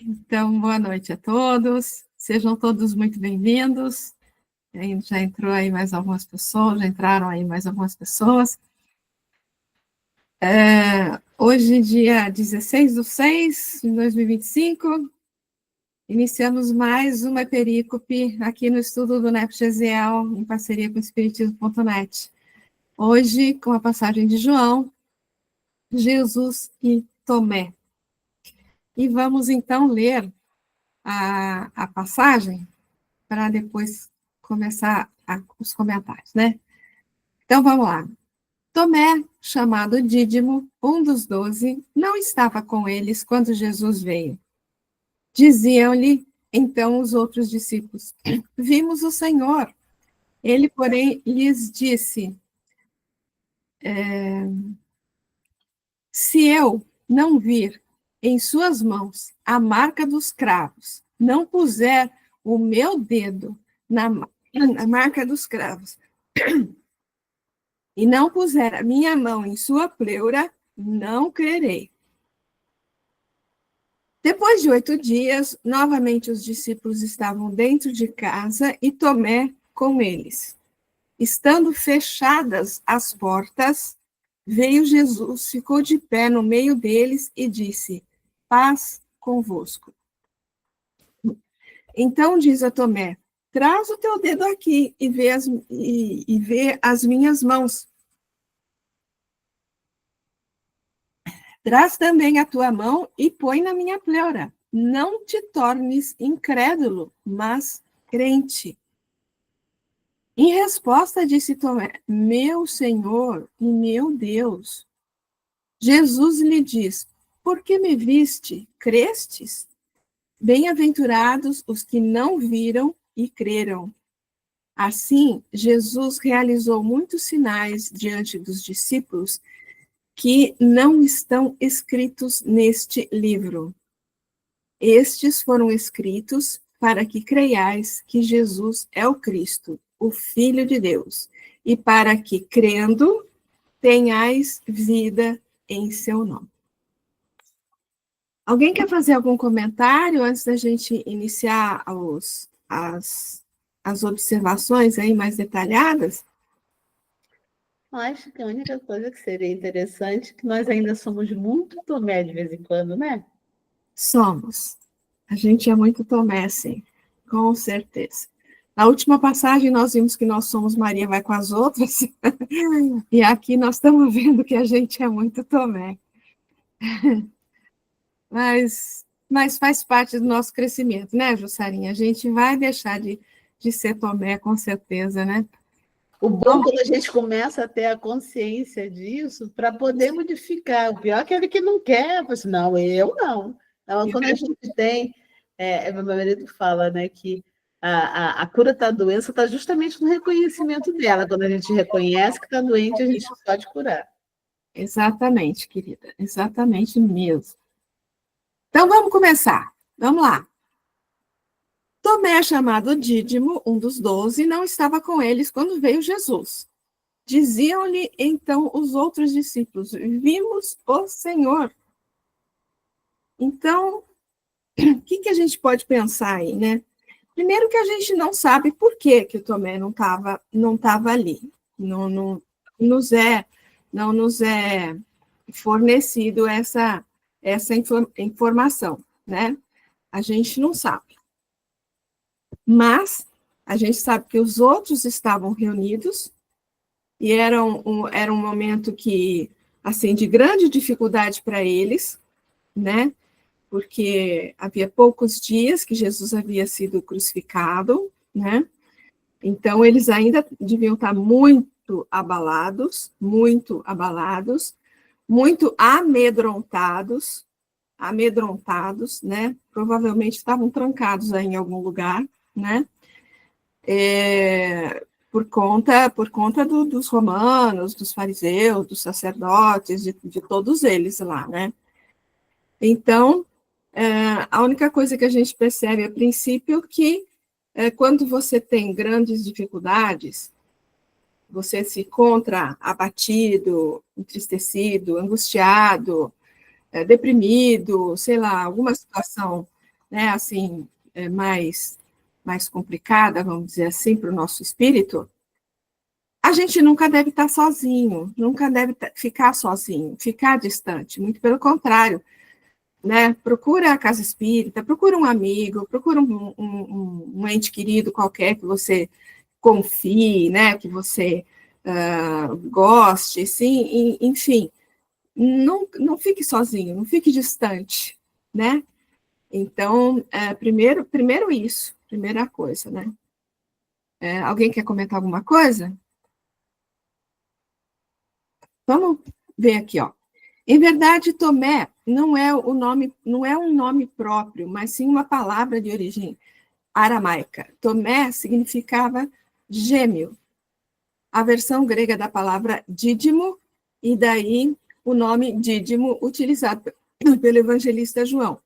Então, boa noite a todos, sejam todos muito bem-vindos. Já entrou aí mais algumas pessoas, já entraram aí mais algumas pessoas. Hoje, dia 16/6/2025, iniciamos mais uma perícope aqui no estudo do NEP Gesiel, em parceria com o Espiritismo.net. Hoje, com a passagem de João, Jesus e Tomé. E vamos, então, ler a passagem para depois começar os comentários, né? Então, vamos lá. Tomé, chamado Dídimo, um dos 12, não estava com eles quando Jesus veio. Diziam-lhe, então, os outros discípulos, vimos o Senhor. Ele, porém, lhes disse, se eu não vir em suas mãos a marca dos cravos, não puser o meu dedo na marca dos cravos, e não puser a minha mão em sua pleura, não crerei. Depois de 8 dias, novamente os discípulos estavam dentro de casa e Tomé com eles. Estando fechadas as portas, veio Jesus, ficou de pé no meio deles e disse, paz convosco. Então diz a Tomé, traz o teu dedo aqui e vê as minhas mãos. Traz também a tua mão e põe na minha pleura. Não te tornes incrédulo, mas crente. Em resposta, disse Tomé, meu Senhor e meu Deus. Jesus lhe diz, por que me viste? Crestes? Bem-aventurados os que não viram e creram. Assim, Jesus realizou muitos sinais diante dos discípulos que não estão escritos neste livro. Estes foram escritos para que creiais que Jesus é o Cristo, o Filho de Deus, e para que, crendo, tenhais vida em seu nome. Alguém quer fazer algum comentário antes da gente iniciar as observações aí mais detalhadas? Acho que a única coisa que seria interessante é que nós ainda somos muito Tomé de vez em quando, né? Somos. A gente é muito Tomé, sim, com certeza. Na última passagem, nós vimos que nós somos Maria vai com as outras, e aqui nós estamos vendo que a gente é muito Tomé. Mas faz parte do nosso crescimento, né, Jussarinha? A gente vai deixar de ser Tomé, com certeza, né? O bom é quando a gente começa a ter a consciência disso para poder modificar. O pior é aquele que não quer, assim, não, eu não. Então, quando a gente tem, meu marido fala, né, que a cura da doença está justamente no reconhecimento dela. Quando a gente reconhece que está doente, a gente pode curar. Exatamente, querida, exatamente mesmo. Então, vamos começar. Vamos lá. Tomé, chamado Dídimo, um dos 12, não estava com eles quando veio Jesus. Diziam-lhe, então, os outros discípulos, vimos o Senhor. Então, o que a gente pode pensar aí, né? Primeiro que a gente não sabe por que o Tomé não tava ali. Não nos é fornecido essa informação, né? A gente não sabe. Mas a gente sabe que os outros estavam reunidos e era um momento que, assim, de grande dificuldade para eles, né? Porque havia poucos dias que Jesus havia sido crucificado, né? Então, eles ainda deviam estar muito abalados, muito amedrontados, né? Provavelmente estavam trancados aí em algum lugar, né? Por conta dos romanos, dos fariseus, dos sacerdotes, de todos eles lá, né? Então, a única coisa que a gente percebe a princípio é que quando você tem grandes dificuldades, você se encontra abatido, entristecido, angustiado, deprimido, sei lá, alguma situação né, assim, mais complicada, vamos dizer assim, para o nosso espírito, a gente nunca deve estar sozinho, nunca deve ficar sozinho, ficar distante, muito pelo contrário, né? Procura a casa espírita, procura um amigo, procura um ente querido qualquer que você confie, né? Que você goste, sim, enfim, não fique sozinho, não fique distante, né? Então, primeiro isso, primeira coisa, né? Alguém quer comentar alguma coisa? Vamos ver aqui, ó. Em verdade, Tomé não é o nome, não é um nome próprio, mas sim uma palavra de origem aramaica. Tomé significava gêmeo, a versão grega da palavra dídimo, e daí o nome dídimo utilizado pelo evangelista João.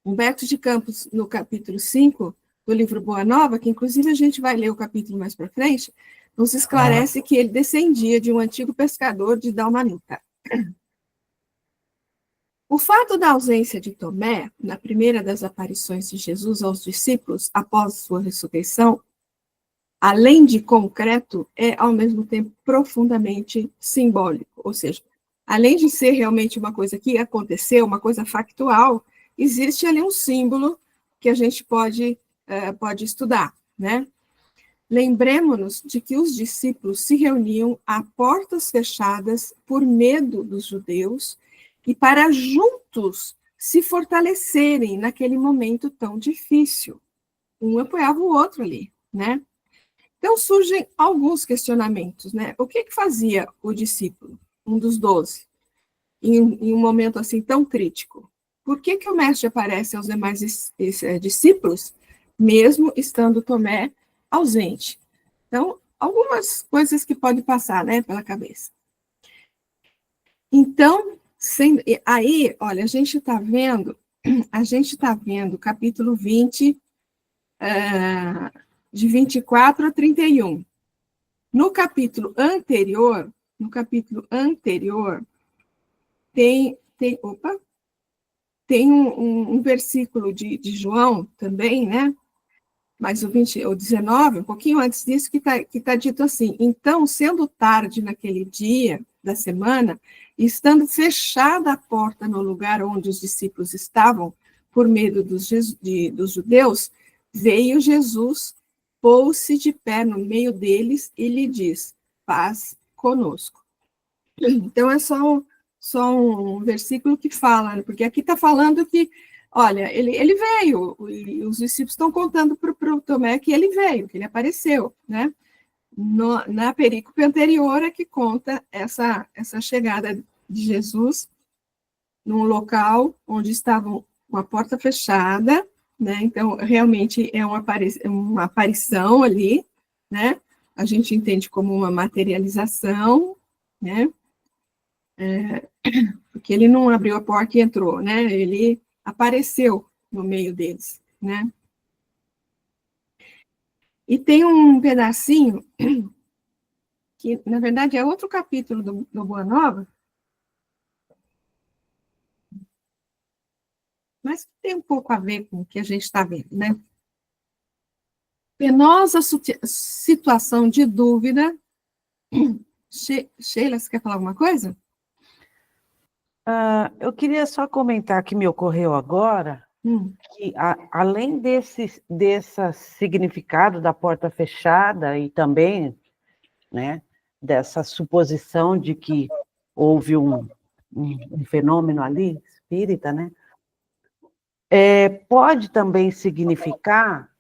Humberto de Campos, no capítulo 5 do livro Boa Nova, que inclusive a gente vai ler o capítulo mais para frente, nos esclarece que ele descendia de um antigo pescador de Dalmanuta. O fato da ausência de Tomé, na primeira das aparições de Jesus aos discípulos após sua ressurreição, além de concreto, é ao mesmo tempo profundamente simbólico, ou seja, além de ser realmente uma coisa que aconteceu, uma coisa factual, existe ali um símbolo que a gente pode estudar, né? Lembremos-nos de que os discípulos se reuniam a portas fechadas por medo dos judeus e para juntos se fortalecerem naquele momento tão difícil. Um apoiava o outro ali, né? Então surgem alguns questionamentos, né? O que fazia o discípulo, um dos 12, em um momento assim tão crítico? Por que o mestre aparece aos demais discípulos, mesmo estando Tomé ausente? Então, algumas coisas que podem passar, né, pela cabeça. Então, aí, olha, a gente está vendo o capítulo 20, de 24 a 31. No capítulo anterior, tem um versículo de João também, né? Mas o 19, um pouquinho antes disso, que tá dito assim: então, sendo tarde naquele dia da semana, estando fechada a porta no lugar onde os discípulos estavam, por medo dos judeus, veio Jesus, pôs-se de pé no meio deles e lhe diz: paz conosco. Então, é só um versículo que fala, né? Porque aqui está falando que, olha, ele veio, e os discípulos estão contando para o Tomé que ele veio, que ele apareceu, né? Na perícope anterior é que conta essa chegada de Jesus num local onde estavam com a porta fechada, né? Então, realmente é uma aparição ali, né? A gente entende como uma materialização, né? Porque ele não abriu a porta e entrou, né? Ele apareceu no meio deles, né? E tem um pedacinho que, na verdade, é outro capítulo do Boa Nova, mas que tem um pouco a ver com o que a gente está vendo, né? Penosa situação de dúvida. Sheila, você quer falar alguma coisa? Eu queria só comentar que me ocorreu agora, que além desse significado da porta fechada e também, né, dessa suposição de que houve um fenômeno ali, espírita, né, pode também significar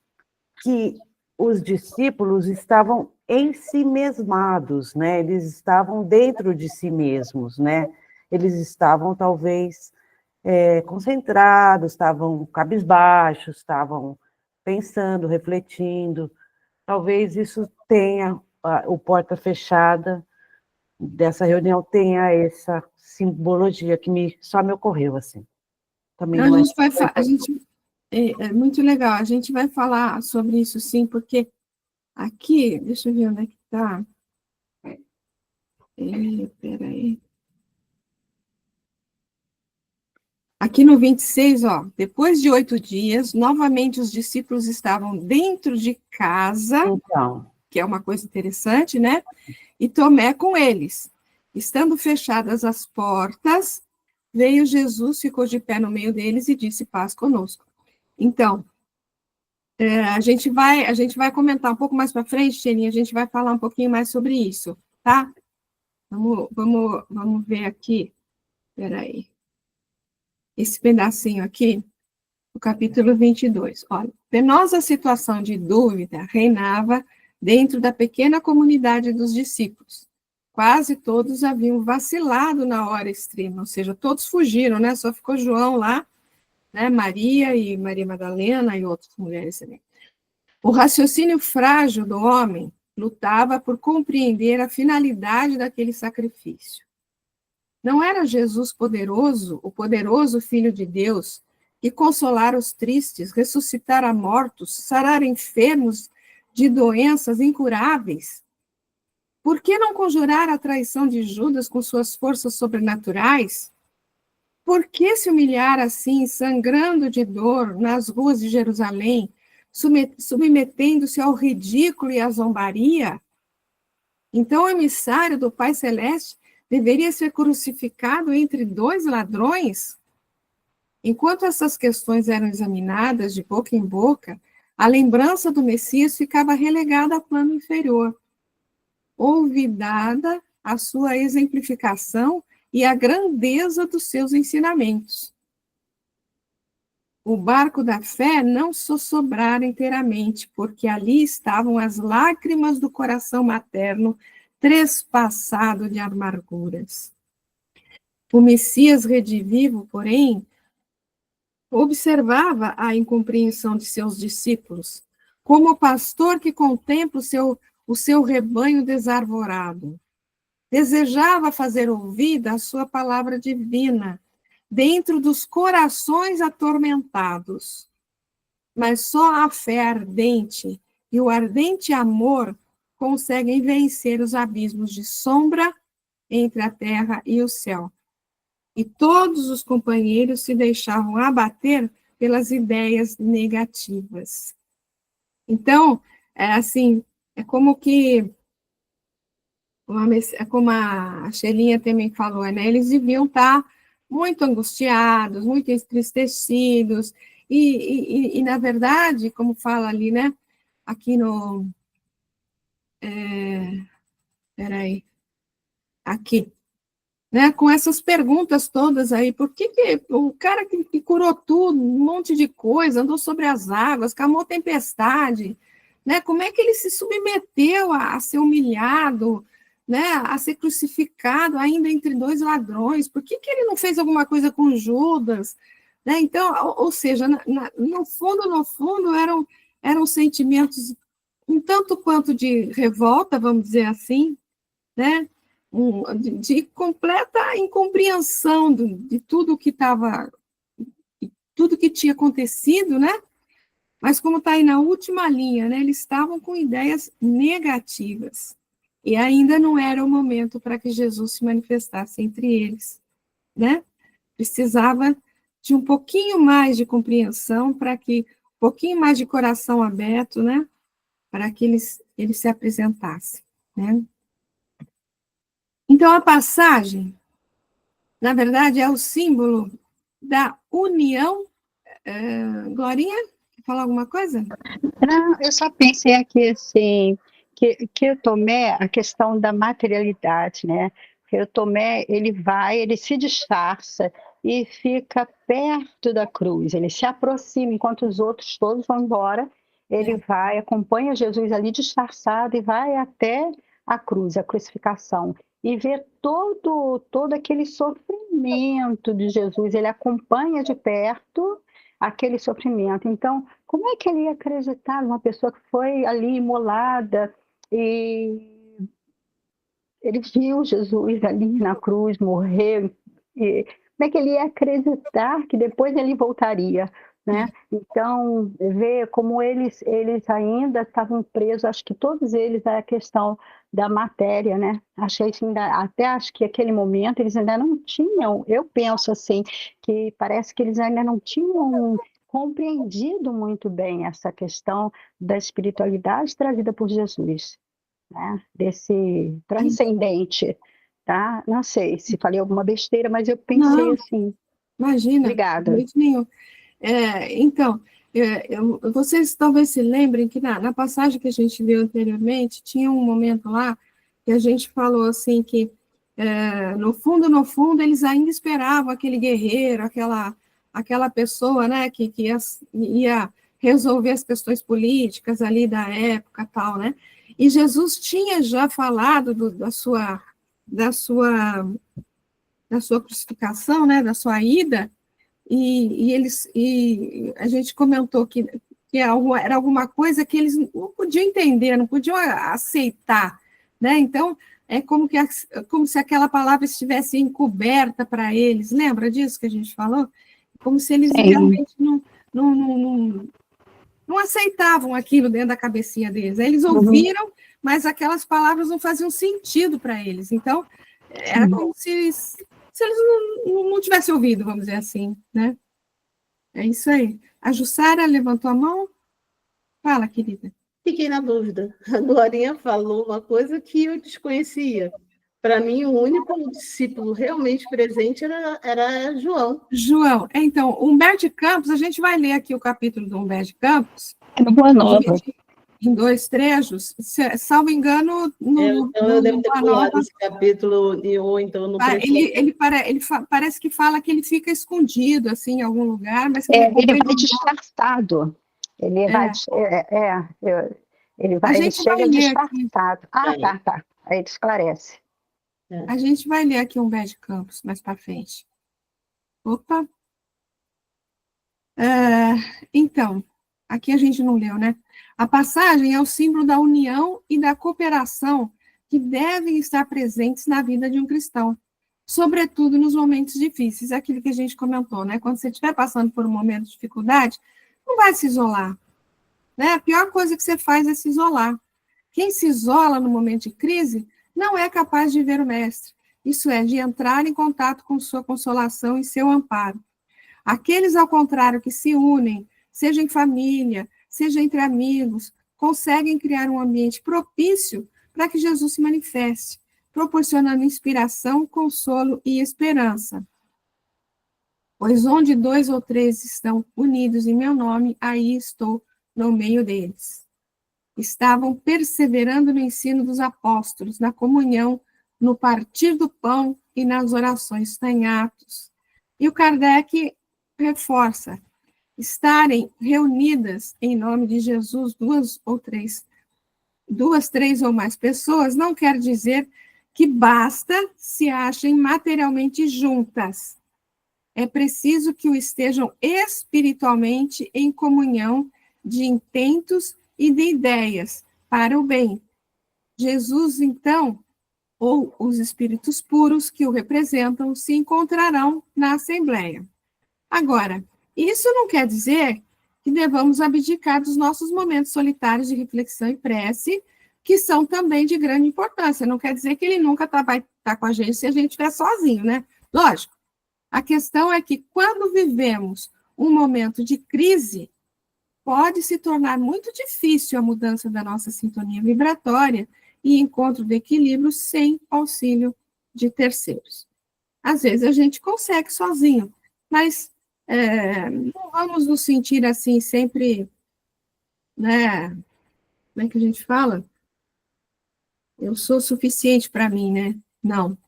que os discípulos estavam ensimesmados, né? Eles estavam dentro de si mesmos, né? Eles estavam, talvez, concentrados, estavam cabisbaixos, estavam pensando, refletindo. Talvez isso tenha, o porta fechada dessa reunião tenha essa simbologia que só me ocorreu, assim. Também não é... É muito legal, a gente vai falar sobre isso sim, porque aqui, deixa eu ver onde é que está. Aqui no 26, ó, depois de 8 dias, novamente os discípulos estavam dentro de casa, Então, que é uma coisa interessante, né? E Tomé com eles. Estando fechadas as portas, veio Jesus, ficou de pé no meio deles e disse: paz conosco. Então, a gente vai comentar um pouco mais para frente, Tchelinha, a gente vai falar um pouquinho mais sobre isso, tá? Vamos ver aqui. Espera aí. Esse pedacinho aqui, o capítulo 22. Olha, penosa situação de dúvida reinava dentro da pequena comunidade dos discípulos. Quase todos haviam vacilado na hora extrema, ou seja, todos fugiram, né? Só ficou João lá, né? Maria e Maria Madalena e outras mulheres também. O raciocínio frágil do homem lutava por compreender a finalidade daquele sacrifício. Não era Jesus poderoso, o poderoso Filho de Deus, que consolar os tristes, ressuscitar a mortos, sarar enfermos de doenças incuráveis? Por que não conjurar a traição de Judas com suas forças sobrenaturais? Por que se humilhar assim, sangrando de dor, nas ruas de Jerusalém, submetendo-se ao ridículo e à zombaria? Então, o emissário do Pai Celeste deveria ser crucificado entre 2 ladrões? Enquanto essas questões eram examinadas de boca em boca, a lembrança do Messias ficava relegada ao plano inferior, olvidada a sua exemplificação e a grandeza dos seus ensinamentos. O barco da fé não sossobrara inteiramente, porque ali estavam as lágrimas do coração materno trespassado de amarguras. O Messias redivivo, porém, observava a incompreensão de seus discípulos, como o pastor que contempla o seu rebanho desarvorado. Desejava fazer ouvida a sua palavra divina dentro dos corações atormentados. Mas só a fé ardente e o ardente amor conseguem vencer os abismos de sombra entre a terra e o céu. E todos os companheiros se deixavam abater pelas ideias negativas. Então, é como que, como a Shelinha também falou, né? Eles deviam estar muito angustiados, muito entristecidos, e na verdade, como fala ali, né? Aqui no... Peraí. Aqui. Né, com essas perguntas todas aí, por que o cara que curou tudo, um monte de coisa, andou sobre as águas, calmou tempestade, né, como é que ele se submeteu a ser humilhado, né, a ser crucificado ainda entre 2 ladrões, por que ele não fez alguma coisa com Judas? Né? Então, ou seja, no fundo, eram sentimentos um tanto quanto de revolta, vamos dizer assim, né, de completa incompreensão de tudo que estava, tudo que tinha acontecido, né? Mas como está aí na última linha, né? Eles estavam com ideias negativas. E ainda não era o momento para que Jesus se manifestasse entre eles, né? Precisava de um pouquinho mais de compreensão, para que, um pouquinho mais de coração aberto, né? Para que eles se apresentassem, né? Então, a passagem, na verdade, é o símbolo da união. Glorinha, quer falar alguma coisa? Não, eu só pensei aqui assim, que o Tomé, a questão da materialidade, né? Que o Tomé, ele se disfarça e fica perto da cruz, ele se aproxima, enquanto os outros todos vão embora, ele vai, acompanha Jesus ali disfarçado e vai até a cruz, a crucificação, e vê todo aquele sofrimento de Jesus, ele acompanha de perto aquele sofrimento. Então, como é que ele ia acreditar numa pessoa que foi ali imolada e ele viu Jesus ali na cruz, morreu? E como é que ele ia acreditar que depois ele voltaria? Né? Então, ver como eles ainda estavam presos, acho que todos eles, a questão da matéria, né? Até acho que aquele momento eles ainda não tinham, eu penso assim, que parece que eles ainda não tinham compreendido muito bem essa questão da espiritualidade trazida por Jesus, né? Desse transcendente, tá? Não sei se falei alguma besteira, mas eu pensei Não, assim. imagina, de Obrigada. jeito nenhum. Então, vocês talvez se lembrem que na passagem que a gente viu anteriormente, tinha um momento lá que a gente falou assim que, no fundo, eles ainda esperavam aquele guerreiro, aquela pessoa, né, que ia resolver as questões políticas ali da época tal, né? E Jesus tinha já falado da sua crucificação, né, da sua ida, e a gente comentou que era alguma coisa que eles não podiam entender, não podiam aceitar, né? Então, é como se aquela palavra estivesse encoberta para eles. Lembra disso que a gente falou? Como se eles realmente não aceitavam aquilo dentro da cabecinha deles. Aí eles ouviram, mas aquelas palavras não faziam sentido para eles. Então, era como se eles não tivessem ouvido, vamos dizer assim, né? É isso aí. A Jussara levantou a mão? Fala, querida. Fiquei na dúvida. A Glorinha falou uma coisa que eu desconhecia. Para mim, o único discípulo realmente presente era João. João. Então, Humberto de Campos, a gente vai ler aqui o capítulo do Humberto de Campos. É no Boa Nova. Em 2 trechos, salvo engano, eu devo ter pulado esse capítulo, ou então não parece que fala que ele fica escondido, assim, em algum lugar, mas ele vai disfarçado. Ele chega disfarçado. Tá. Aí ele esclarece. A gente vai ler aqui Humberto de Campos mais para frente. Opa! Então, aqui a gente não leu, né? A passagem é o símbolo da união e da cooperação que devem estar presentes na vida de um cristão, sobretudo nos momentos difíceis, aquilo que a gente comentou, né? Quando você estiver passando por um momento de dificuldade, não vai se isolar, né? A pior coisa que você faz é se isolar. Quem se isola no momento de crise não é capaz de ver o mestre, isso é, de entrar em contato com sua consolação e seu amparo. Aqueles, ao contrário, que se unem, seja em família, seja entre amigos, conseguem criar um ambiente propício para que Jesus se manifeste, proporcionando inspiração, consolo e esperança. Pois onde 2 ou 3 estão unidos em meu nome, aí estou no meio deles. Estavam perseverando no ensino dos apóstolos, na comunhão, no partir do pão e nas orações, está em Atos. E o Kardec reforça, estarem reunidas em nome de Jesus 2 ou 3, 2, 3 ou mais pessoas, não quer dizer que basta se achem materialmente juntas. É preciso que o estejam espiritualmente em comunhão de intentos e de ideias para o bem. Jesus, então, ou os espíritos puros que o representam, se encontrarão na Assembleia. Agora, isso não quer dizer que devamos abdicar dos nossos momentos solitários de reflexão e prece, que são também de grande importância. Não quer dizer que ele nunca vai estar com a gente se a gente estiver sozinho, né? Lógico. A questão é que quando vivemos um momento de crise, pode se tornar muito difícil a mudança da nossa sintonia vibratória e encontro de equilíbrio sem auxílio de terceiros. Às vezes a gente consegue sozinho, mas não vamos nos sentir assim sempre, né? Como é que a gente fala? Eu sou suficiente para mim, né? Não,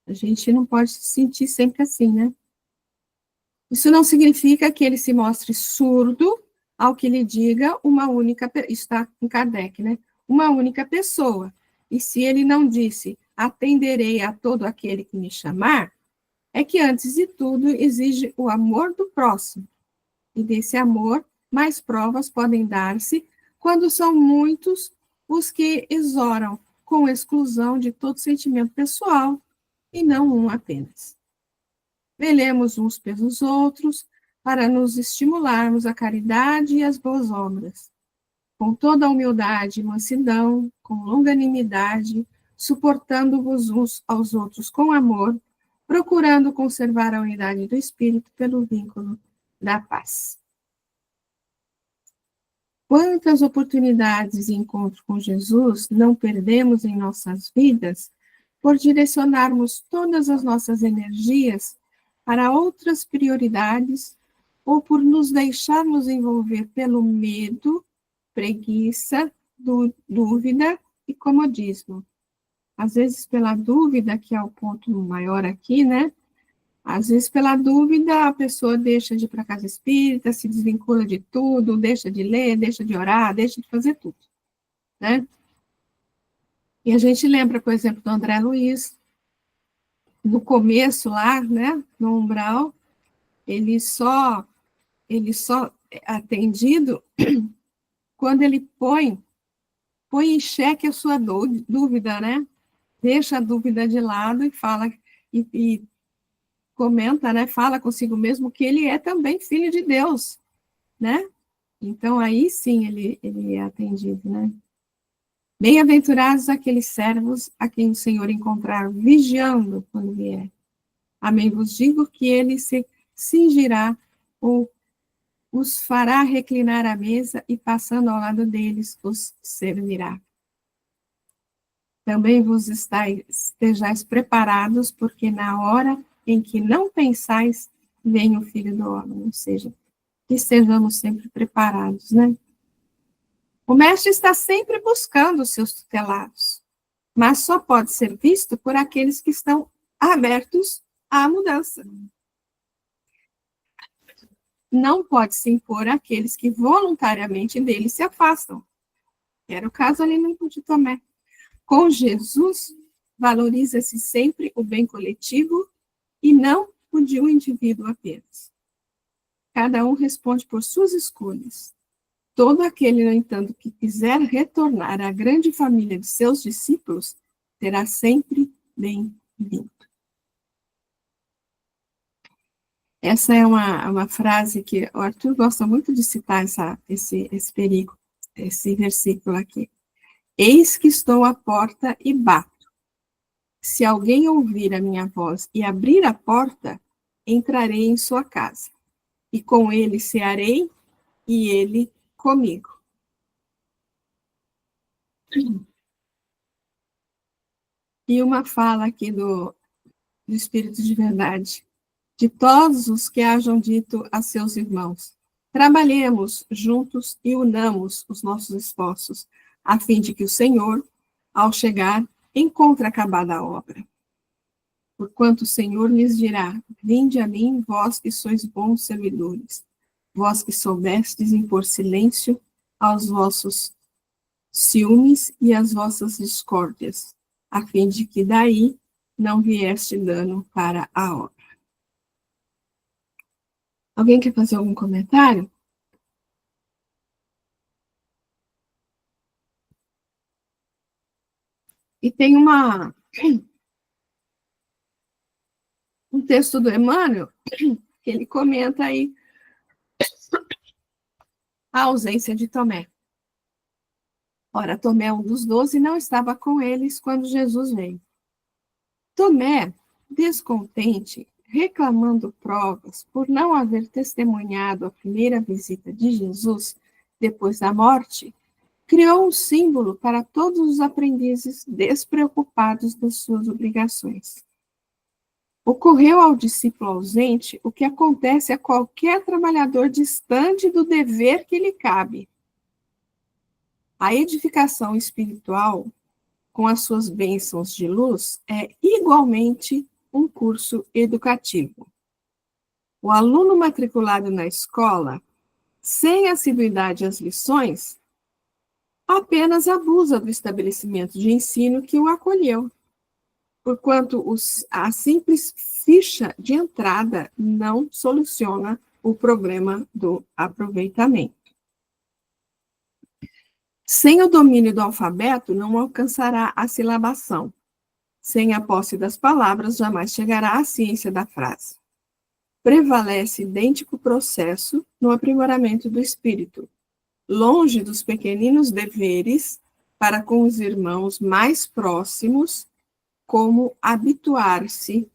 a gente não pode se sentir sempre assim, né? Isso não significa que ele se mostre surdo ao que lhe diga uma única, está em Kardec, né? Uma única pessoa. E se ele não disse, atenderei a todo aquele que me chamar, é que, antes de tudo, exige o amor do próximo. E desse amor, mais provas podem dar-se quando são muitos os que exoram com exclusão de todo sentimento pessoal, e não um apenas. Velemos uns pelos outros, para nos estimularmos a caridade e as boas obras, com toda a humildade e mansidão, com longanimidade, suportando-vos uns aos outros com amor, procurando conservar a unidade do Espírito pelo vínculo da paz. Quantas oportunidades e encontros com Jesus não perdemos em nossas vidas por direcionarmos todas as nossas energias para outras prioridades ou por nos deixarmos envolver pelo medo, preguiça, dúvida e comodismo. Às vezes pela dúvida, que é o ponto maior aqui, né? Às vezes pela dúvida a pessoa deixa de ir para a casa espírita, se desvincula de tudo, deixa de ler, deixa de orar, deixa de fazer tudo, né? E a gente lembra, por exemplo, do André Luiz, no começo lá, né, no umbral, ele só é atendido quando ele põe em xeque a sua dúvida, né? Deixa a dúvida de lado e fala, e comenta, né? Fala consigo mesmo que ele é também filho de Deus, né? Então, aí sim ele é atendido, né? Bem-aventurados aqueles servos a quem o Senhor encontrar vigiando quando vier. Amém vos digo que ele se cingirá ou os fará reclinar à mesa e, passando ao lado deles, os servirá. Também vos estejais preparados, porque na hora em que não pensais, vem o Filho do Homem. Ou seja, que estejamos sempre preparados, né? O mestre está sempre buscando os seus tutelados, mas só pode ser visto por aqueles que estão abertos à mudança. Não pode se impor àqueles que voluntariamente dele se afastam. Era o caso ali no de Tomé. Com Jesus, valoriza-se sempre o bem coletivo e não o de um indivíduo apenas. Cada um responde por suas escolhas. Todo aquele, no entanto, que quiser retornar à grande família de seus discípulos, será sempre bem-vindo. Essa é uma frase que o Arthur gosta muito de citar, esse versículo aqui. Eis que estou à porta e bato. Se alguém ouvir a minha voz e abrir a porta, entrarei em sua casa. E com ele cearei e ele comigo. E uma fala aqui do Espírito de Verdade. De todos os que hajam dito a seus irmãos, trabalhemos juntos e unamos os nossos esforços, a fim de que o Senhor, ao chegar, encontre acabada a obra. Porquanto o Senhor lhes dirá, vinde a mim, vós que sois bons servidores, vós que soubestes impor silêncio aos vossos ciúmes e às vossas discórdias, a fim de que daí não vieste dano para a obra. Alguém quer fazer algum comentário? E tem um texto do Emmanuel, que ele comenta aí a ausência de Tomé. Ora, Tomé, um dos 12, não estava com eles quando Jesus veio. Tomé, descontente, reclamando provas por não haver testemunhado a primeira visita de Jesus depois da morte, criou um símbolo para todos os aprendizes despreocupados das suas obrigações. Ocorreu ao discípulo ausente o que acontece a qualquer trabalhador distante do dever que lhe cabe. A edificação espiritual, com as suas bênçãos de luz, é igualmente um curso educativo. O aluno matriculado na escola, sem assiduidade às lições, apenas abusa do estabelecimento de ensino que o acolheu, porquanto a simples ficha de entrada não soluciona o problema do aproveitamento. Sem o domínio do alfabeto, não alcançará a silabação. Sem a posse das palavras, jamais chegará à ciência da frase. Prevalece idêntico processo no aprimoramento do espírito. Longe dos pequeninos deveres, para com os irmãos mais próximos, como habituar-se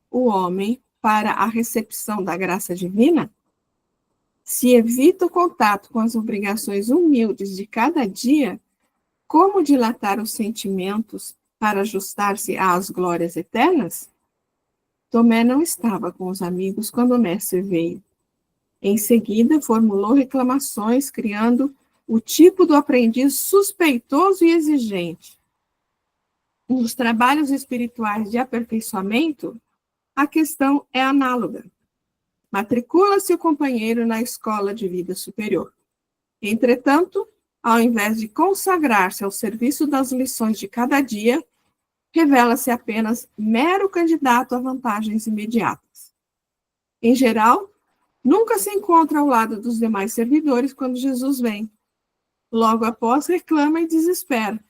o homem para a recepção da graça divina? Se evita o contato com as obrigações humildes de cada dia, como dilatar os sentimentos para ajustar-se às glórias eternas? Tomé não estava com os amigos quando o mestre veio. Em seguida, formulou reclamações, criando o tipo do aprendiz suspeitoso e exigente. Nos trabalhos espirituais de aperfeiçoamento, a questão é análoga. Matricula-se o companheiro na escola de vida superior. Entretanto, ao invés de consagrar-se ao serviço das lições de cada dia, revela-se apenas mero candidato a vantagens imediatas. Em geral, nunca se encontra ao lado dos demais servidores quando Jesus vem. Logo após, reclama e desespera.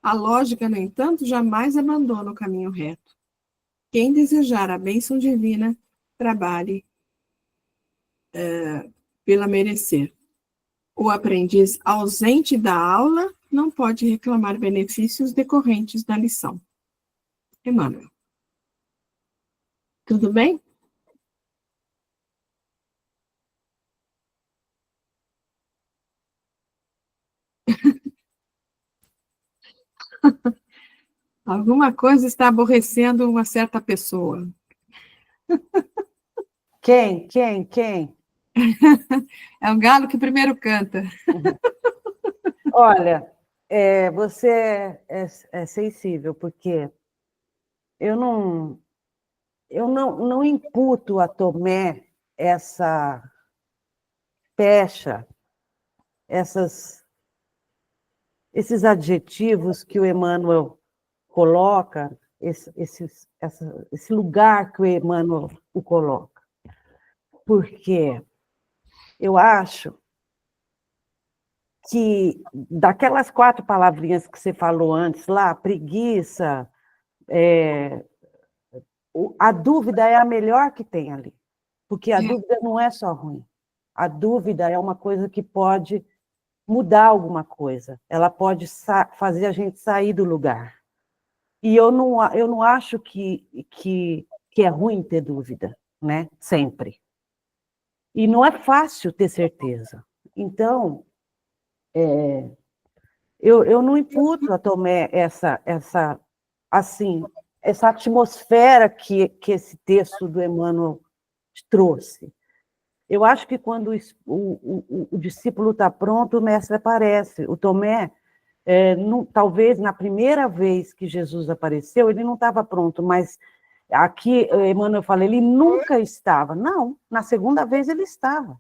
A lógica, no entanto, jamais abandona o caminho reto. Quem desejar a bênção divina, trabalhe pela merecer. O aprendiz ausente da aula não pode reclamar benefícios decorrentes da lição. Emmanuel. Tudo bem? Alguma coisa está aborrecendo uma certa pessoa. Quem? É o galo que primeiro canta. Olha, você é sensível, porque eu não imputo a Tomé essa pecha, esses adjetivos que o Emmanuel coloca, esse lugar que o Emmanuel o coloca. Porque eu acho que daquelas 4 palavrinhas que você falou antes lá, preguiça, a dúvida é a melhor que tem ali, porque a dúvida não é só ruim. A dúvida é uma coisa que pode mudar alguma coisa, ela pode fazer a gente sair do lugar. E eu não acho que é ruim ter dúvida, né? Sempre. E não é fácil ter certeza. Então, eu não imputo a Tomé essa atmosfera que esse texto do Emmanuel trouxe. Eu acho que quando o discípulo está pronto, o mestre aparece. O Tomé, talvez na primeira vez que Jesus apareceu, ele não estava pronto, mas aqui, Emmanuel fala, ele nunca estava. Não, na segunda vez ele estava.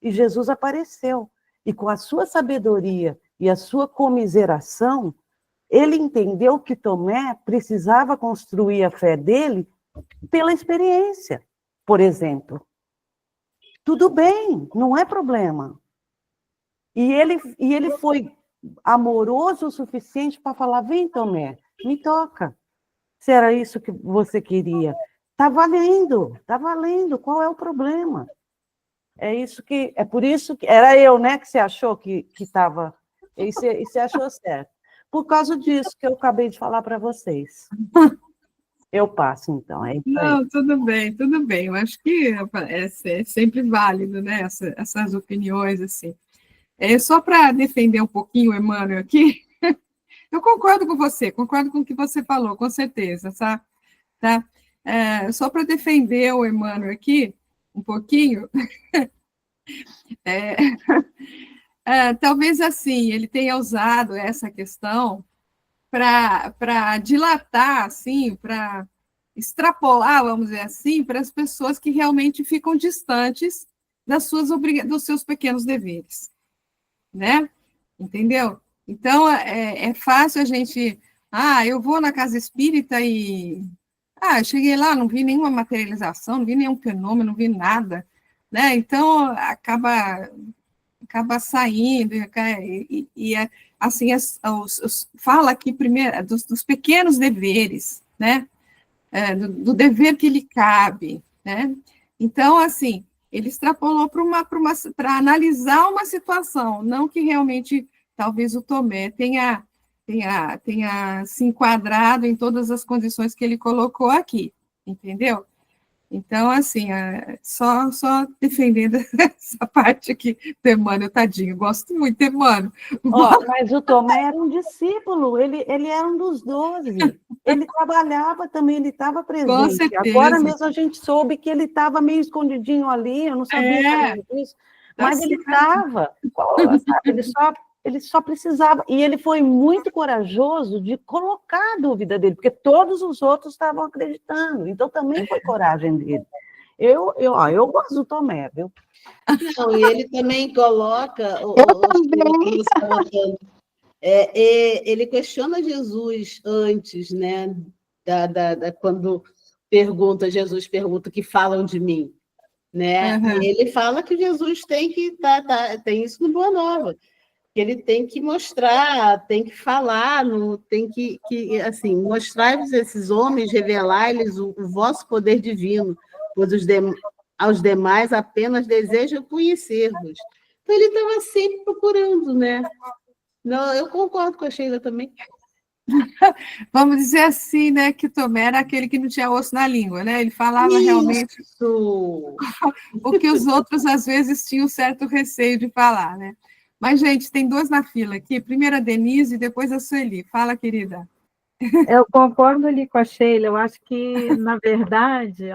E Jesus apareceu. E com a sua sabedoria e a sua comiseração, ele entendeu que Tomé precisava construir a fé dele pela experiência, por exemplo. Tudo bem, não é problema. E ele foi amoroso o suficiente para falar, vem, Tomé, me toca. Se era isso que você queria. Está valendo, qual é o problema? É por isso que... Era eu, né, que você achou que estava... E você achou certo. Por causa disso que eu acabei de falar para vocês. Eu passo, então. Não, tudo bem. Eu acho que é sempre válido, né, essas opiniões, assim. Só para defender um pouquinho o Emmanuel aqui, eu concordo com você, concordo com o que você falou, com certeza, tá? Só para defender o Emmanuel aqui, um pouquinho, talvez assim, ele tenha usado essa questão para dilatar, assim, para extrapolar, vamos dizer assim, para as pessoas que realmente ficam distantes dos seus pequenos deveres, né? Entendeu? Então, é fácil a gente... eu vou na casa espírita e... eu cheguei lá, não vi nenhuma materialização, não vi nenhum fenômeno, não vi nada, né? Então, acaba saindo, assim, fala aqui primeiro dos pequenos deveres, né? Do dever que lhe cabe, né? Então, assim, ele extrapolou para analisar uma situação, não que realmente, talvez o Tomé tenha tenha se enquadrado em todas as condições que ele colocou aqui, entendeu? Então, assim, só defendendo essa parte aqui do Emmanuel, tadinho, gosto muito do Emmanuel. Mas o Tomé era um discípulo, ele era um dos 12. Ele trabalhava também, ele estava presente. Com certeza. Agora mesmo a gente soube que ele estava meio escondidinho ali, eu não sabia também disso, mas ele estava, ele só precisava, e ele foi muito corajoso de colocar a dúvida dele, porque todos os outros estavam acreditando, então também foi coragem dele. Eu gosto do Tomé, viu? Não, e ele também coloca... ele questiona Jesus antes, né? Quando Jesus pergunta que falam de mim, né? Uhum. E ele fala que Jesus tem que tem isso no Boa Nova, que ele tem que mostrar, tem que falar, tem que assim, mostrar-vos esses homens, revelar-lhes o vosso poder divino, pois aos demais apenas desejam conhecer-vos. Então ele estava sempre procurando, né? Não, eu concordo com a Sheila também. Vamos dizer assim, né, que o Tomé era aquele que não tinha osso na língua, né? Ele falava realmente o que os outros, às vezes, tinham certo receio de falar, né? Mas, gente, tem 2 na fila aqui. Primeiro a Denise e depois a Sueli. Fala, querida. Eu concordo ali com a Sheila. Eu acho que, na verdade,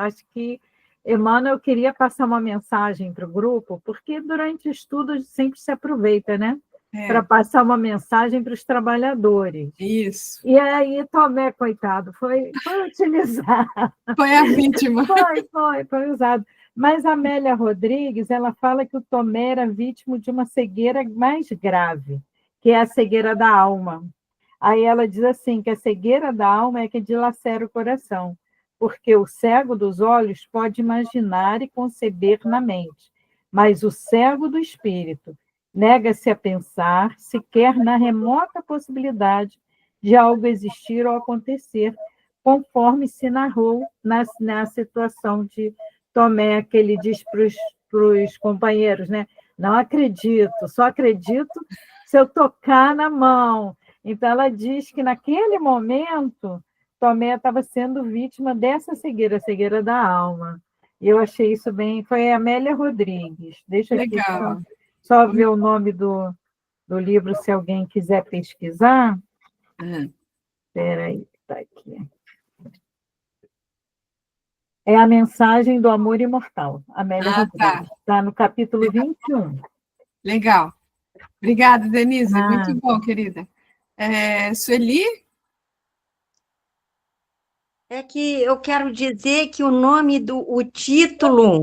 Emmanuel queria passar uma mensagem para o grupo, porque durante o estudo a gente sempre se aproveita, né? Para passar uma mensagem para os trabalhadores. Isso. E aí, Tomé, coitado, foi utilizado. Foi a vítima. Foi usado. Mas a Amélia Rodrigues, ela fala que o Tomé era vítima de uma cegueira mais grave, que é a cegueira da alma. Aí ela diz assim, que a cegueira da alma é que dilacera o coração, porque o cego dos olhos pode imaginar e conceber na mente, mas o cego do espírito nega-se a pensar sequer na remota possibilidade de algo existir ou acontecer, conforme se narrou na situação de Tomé, que ele diz para os companheiros, né? Não acredito, só acredito se eu tocar na mão. Então, ela diz que, naquele momento, Tomé estava sendo vítima dessa cegueira, a cegueira da alma. E eu achei isso bem... Foi a Amélia Rodrigues. Deixa aqui só ver o nome do livro, se alguém quiser pesquisar. Espera aí, está aqui. É a mensagem do amor imortal, Amélia Rodrigues. Está no capítulo 21. Legal. Obrigada, Denise. Muito bom, querida. Sueli? É que eu quero dizer que o título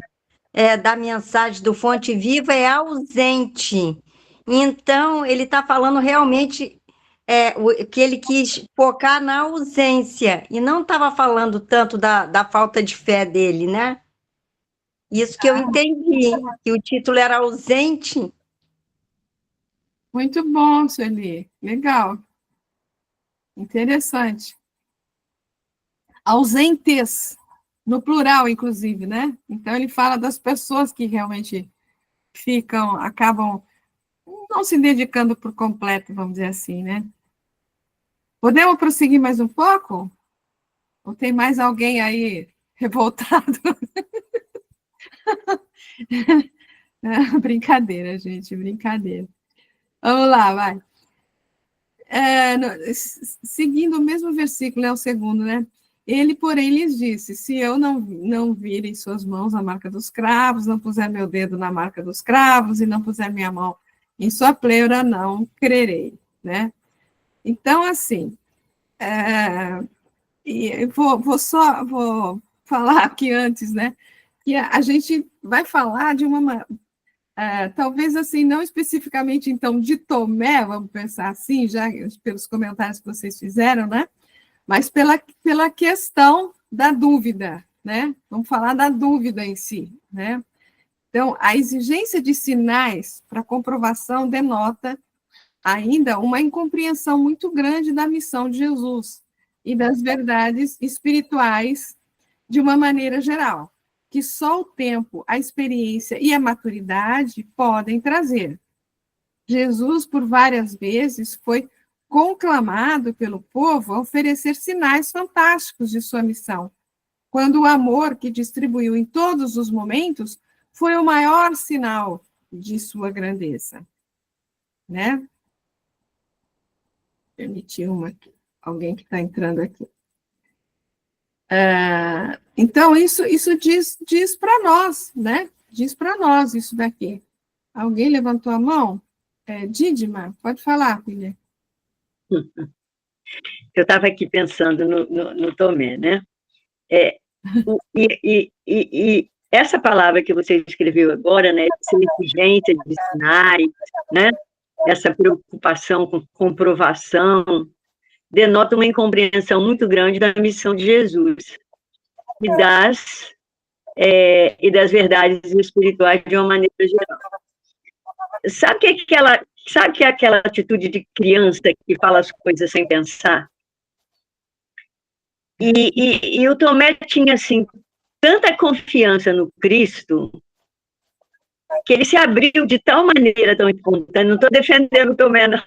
da mensagem do Fonte Viva é ausente. Então, ele está falando realmente que ele quis focar na ausência, e não estava falando tanto da falta de fé dele, né? Isso que eu entendi, que o título era ausente. Muito bom, Sueli. Legal. Interessante. Ausentes, no plural, inclusive, né? Então, ele fala das pessoas que realmente acabam não se dedicando por completo, vamos dizer assim, né? Podemos prosseguir mais um pouco? Ou tem mais alguém aí revoltado? Brincadeira, gente, brincadeira. Vamos lá, vai. Seguindo o mesmo versículo, é o segundo, né? Ele, porém, lhes disse, se eu não vir em suas mãos a marca dos cravos, não puser meu dedo na marca dos cravos e não puser minha mão em sua pleura, não crerei, né? Então, assim, e vou falar aqui antes, né? Que a gente vai falar de uma... talvez, assim, não especificamente, então, de Tomé, vamos pensar assim, já pelos comentários que vocês fizeram, né? Mas pela questão da dúvida, né? Vamos falar da dúvida em si, né? Então, a exigência de sinais para comprovação denota ainda uma incompreensão muito grande da missão de Jesus e das verdades espirituais de uma maneira geral, que só o tempo, a experiência e a maturidade podem trazer. Jesus, por várias vezes, foi conclamado pelo povo a oferecer sinais fantásticos de sua missão, quando o amor que distribuiu em todos os momentos foi o maior sinal de sua grandeza, né? Permitir alguém que está entrando aqui. Então, isso diz para nós, né? Diz para nós isso daqui. Alguém levantou a mão? Dídima, pode falar, filha. Eu estava aqui pensando no Tomé, né? E essa palavra que você escreveu agora, né? Essa exigência de sinais, né? Essa preocupação com comprovação, denota uma incompreensão muito grande da missão de Jesus e das verdades espirituais de uma maneira geral. Sabe que é aquela atitude de criança que fala as coisas sem pensar? E o Tomé tinha, assim, tanta confiança no Cristo, que ele se abriu de tal maneira tão espontânea. Não estou defendendo o Tomé, não,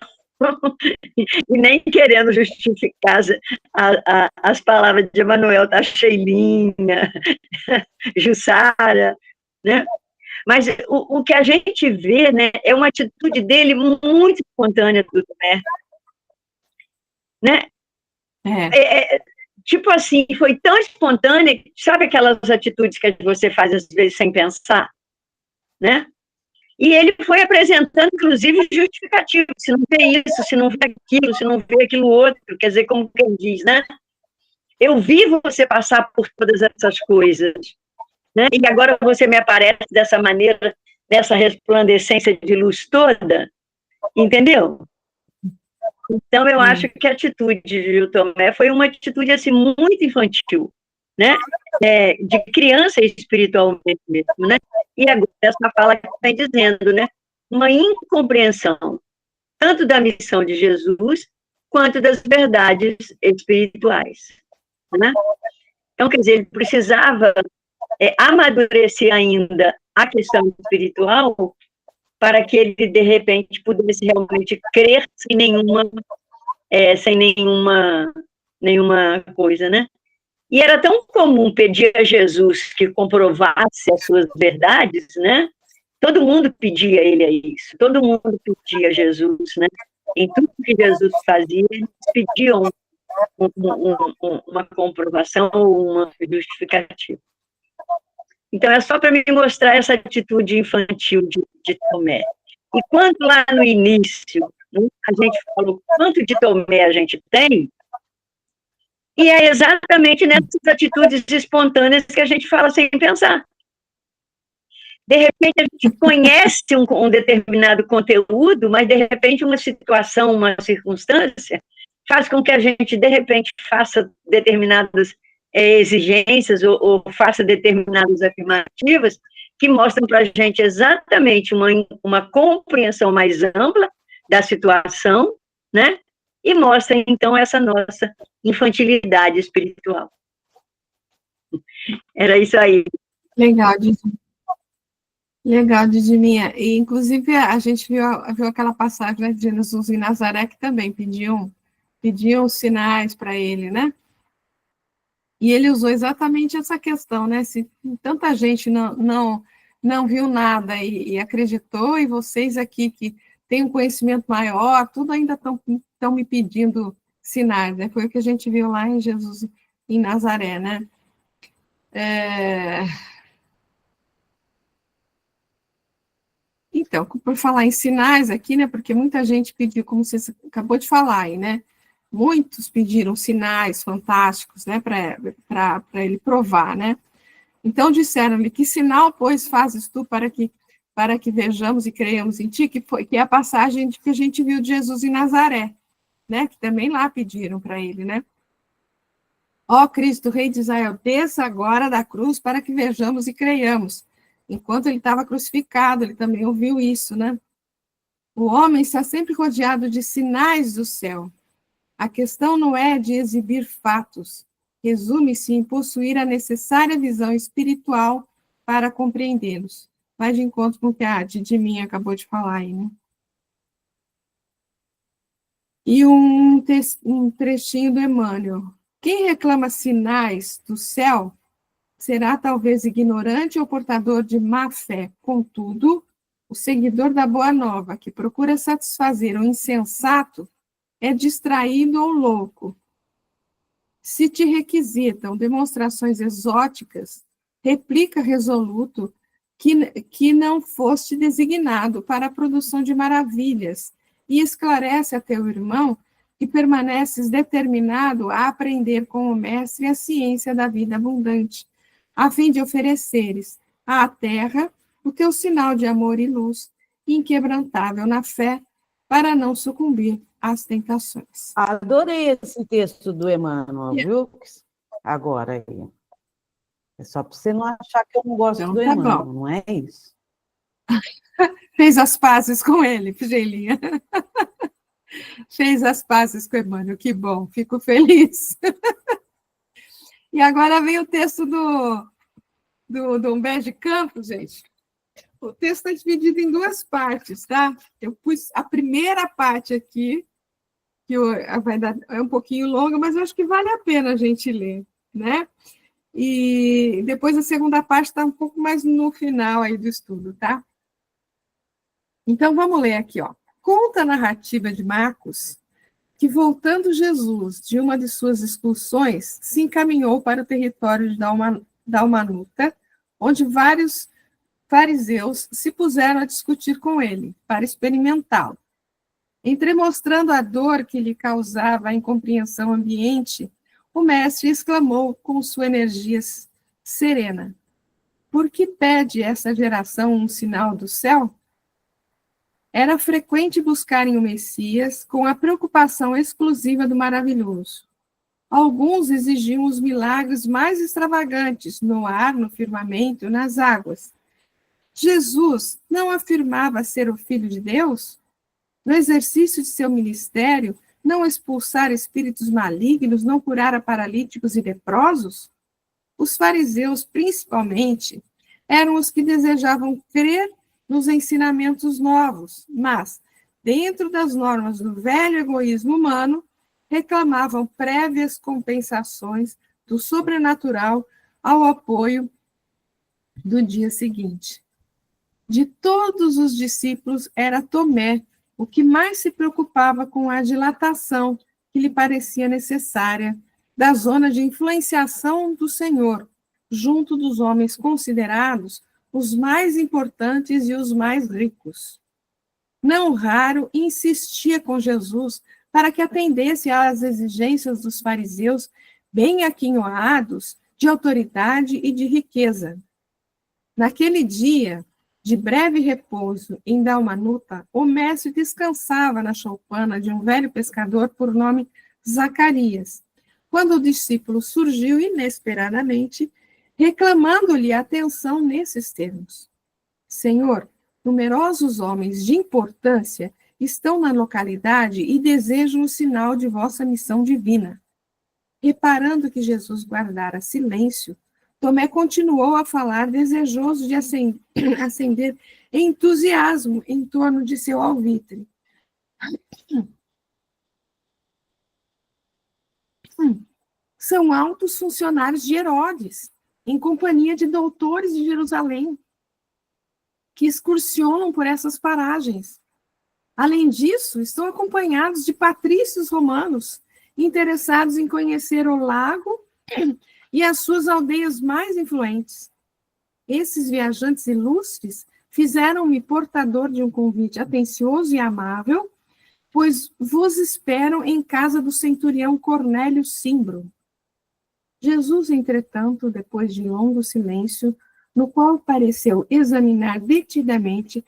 e nem querendo justificar as palavras de Emanuel, Tacheilinha, Jussara, né? Mas o que a gente vê, né, é uma atitude dele muito espontânea do Tomé, né? Tipo assim, foi tão espontânea, sabe aquelas atitudes que você faz às vezes sem pensar, né? E ele foi apresentando, inclusive, justificativo, se não vê isso, se não vê aquilo, se não vê aquilo outro, quer dizer, como quem diz, né? Eu vi você passar por todas essas coisas, né? E agora você me aparece dessa maneira, dessa resplandecência de luz toda, entendeu? Então, eu acho que a atitude de Tomé foi uma atitude, assim, muito infantil, né? De criança espiritualmente mesmo, né? E agora, essa fala que está dizendo, né? Uma incompreensão, tanto da missão de Jesus, quanto das verdades espirituais, né? Então, quer dizer, ele precisava amadurecer ainda a questão espiritual para que ele, de repente, pudesse realmente crer sem nenhuma coisa, né? E era tão comum pedir a Jesus que comprovasse as suas verdades, né? Todo mundo pedia a ele a isso, todo mundo pedia a Jesus, né? Em tudo que Jesus fazia, eles pediam uma comprovação ou uma justificativa. Então, é só para me mostrar essa atitude infantil de Tomé. E quanto lá no início, né, a gente falou quanto de Tomé a gente tem, e é exatamente nessas atitudes espontâneas que a gente fala sem pensar. De repente, a gente conhece um determinado conteúdo, mas, de repente, uma situação, uma circunstância, faz com que a gente, de repente, faça determinadas exigências ou faça determinadas afirmativas que mostram para a gente exatamente uma compreensão mais ampla da situação, né? E mostra, então, essa nossa infantilidade espiritual. Era isso aí. Legal, Didiminha. E, inclusive, a gente viu aquela passagem, né, de Jesus em Nazaré, que também pediam sinais para ele, né? E ele usou exatamente essa questão, né? Se tanta gente não viu nada e acreditou, e vocês aqui que têm um conhecimento maior, tudo ainda estão me pedindo sinais, né? Foi o que a gente viu lá em Jesus em Nazaré, né? Então, por falar em sinais aqui, né? Porque muita gente pediu, como você acabou de falar aí, né? Muitos pediram sinais fantásticos, né, para ele provar, né? Então disseram-lhe: que sinal, pois, fazes tu para que vejamos e creiamos em ti? Que é a passagem que a gente viu de Jesus em Nazaré, né? Que também lá pediram para ele, né? Ó Cristo, Rei de Israel, desça agora da cruz para que vejamos e creiamos. Enquanto ele estava crucificado, ele também ouviu isso, né? O homem está sempre rodeado de sinais do céu. A questão não é de exibir fatos, resume-se em possuir a necessária visão espiritual para compreendê-los. Vai de encontro com o que a Didiminha acabou de falar aí, né? E um trechinho do Emmanuel. Quem reclama sinais do céu será talvez ignorante ou portador de má fé. Contudo, o seguidor da Boa Nova, que procura satisfazer o insensato, é distraído ou louco. Se te requisitam demonstrações exóticas, replica resoluto que não foste designado para a produção de maravilhas, e esclarece a teu irmão que permaneces determinado a aprender com o mestre a ciência da vida abundante, a fim de ofereceres à terra o teu sinal de amor e luz, inquebrantável na fé, para não sucumbir às tentações. Adorei esse texto do Emmanuel, viu? Agora aí. É só para você não achar que eu não gosto Então, do tá Emmanuel, bom. não é isso? Fez as pazes com ele, Gelinha. Fez as pazes com o Emmanuel, que bom, fico feliz. E agora vem o texto do Humberto de Campos, gente. O texto está dividido em duas partes, tá? Eu pus a primeira parte aqui, que é um pouquinho longa, mas eu acho que vale a pena a gente ler, né? E depois a segunda parte está um pouco mais no final aí do estudo, tá? Então, vamos ler aqui, ó. Conta a narrativa de Marcos que, voltando Jesus de uma de suas excursões, se encaminhou para o território de Dalmanuta, onde vários fariseus se puseram a discutir com ele, para experimentá-lo. Entremostrando a dor que lhe causava a incompreensão ambiente, o mestre exclamou com sua energia serena: por que pede essa geração um sinal do céu? Era frequente buscarem o Messias com a preocupação exclusiva do maravilhoso. Alguns exigiam os milagres mais extravagantes no ar, no firmamento, nas águas. Jesus não afirmava ser o Filho de Deus? No exercício de seu ministério, não expulsar espíritos malignos, não curar paralíticos e leprosos? Os fariseus, principalmente, eram os que desejavam crer nos ensinamentos novos, mas, dentro das normas do velho egoísmo humano, reclamavam prévias compensações do sobrenatural ao apoio do dia seguinte. De todos os discípulos, era Tomé o que mais se preocupava com a dilatação que lhe parecia necessária da zona de influenciação do Senhor, junto dos homens considerados os mais importantes e os mais ricos. Não raro, insistia com Jesus para que atendesse às exigências dos fariseus bem aquinhoados de autoridade e de riqueza. Naquele dia, de breve repouso em Dalmanuta, o mestre descansava na choupana de um velho pescador por nome Zacarias, quando o discípulo surgiu inesperadamente, reclamando-lhe atenção nesses termos: Senhor, numerosos homens de importância estão na localidade e desejam o sinal de vossa missão divina. Reparando que Jesus guardara silêncio, Tomé continuou a falar, desejoso de acender entusiasmo em torno de seu alvitre. São altos funcionários de Herodes, em companhia de doutores de Jerusalém, que excursionam por essas paragens. Além disso, estão acompanhados de patrícios romanos, interessados em conhecer o lago e as suas aldeias mais influentes. Esses viajantes ilustres fizeram-me portador de um convite atencioso e amável, pois vos esperam em casa do centurião Cornélio Cimbro. Jesus, entretanto, depois de longo silêncio, no qual pareceu examinar detidamente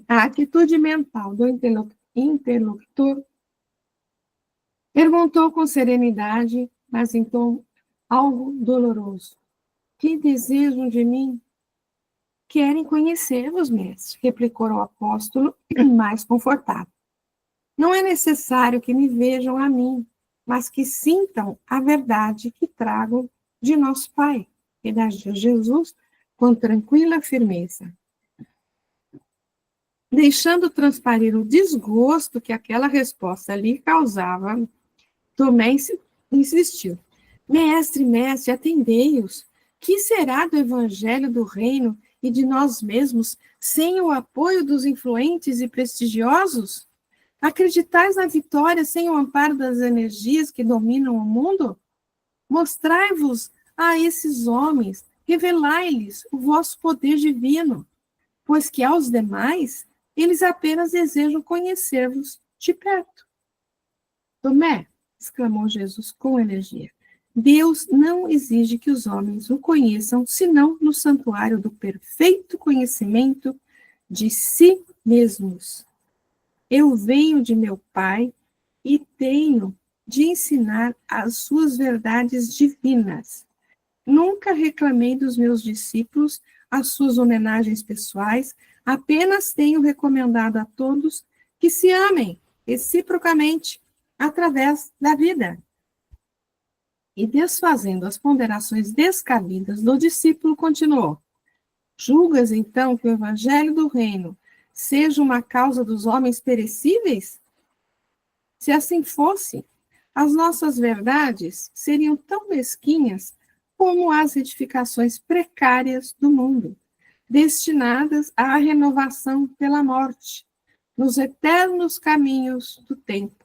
a atitude mental do interlocutor, perguntou com serenidade, mas em tom algo doloroso: que desejam de mim? Querem conhecer-vos, mestre, replicou o apóstolo, mais confortável. Não é necessário que me vejam a mim, mas que sintam a verdade que trago de nosso Pai. Redagiu Jesus com tranquila firmeza. Deixando transparir o desgosto que aquela resposta lhe causava, Tomé insistiu. Mestre, mestre, atendei-os. Que será do evangelho do reino e de nós mesmos sem o apoio dos influentes e prestigiosos? Acreditais na vitória sem o amparo das energias que dominam o mundo? Mostrai-vos a esses homens, revelai-lhes o vosso poder divino, pois que aos demais eles apenas desejam conhecer-vos de perto. Tomé, exclamou Jesus com energia, Deus não exige que os homens o conheçam, senão no santuário do perfeito conhecimento de si mesmos. Eu venho de meu Pai e tenho de ensinar as suas verdades divinas. Nunca reclamei dos meus discípulos as suas homenagens pessoais, apenas tenho recomendado a todos que se amem reciprocamente através da vida. E desfazendo as ponderações descabidas do discípulo, continuou. Julgas, então, que o evangelho do reino seja uma causa dos homens perecíveis? Se assim fosse, as nossas verdades seriam tão mesquinhas como as edificações precárias do mundo, destinadas à renovação pela morte, nos eternos caminhos do tempo.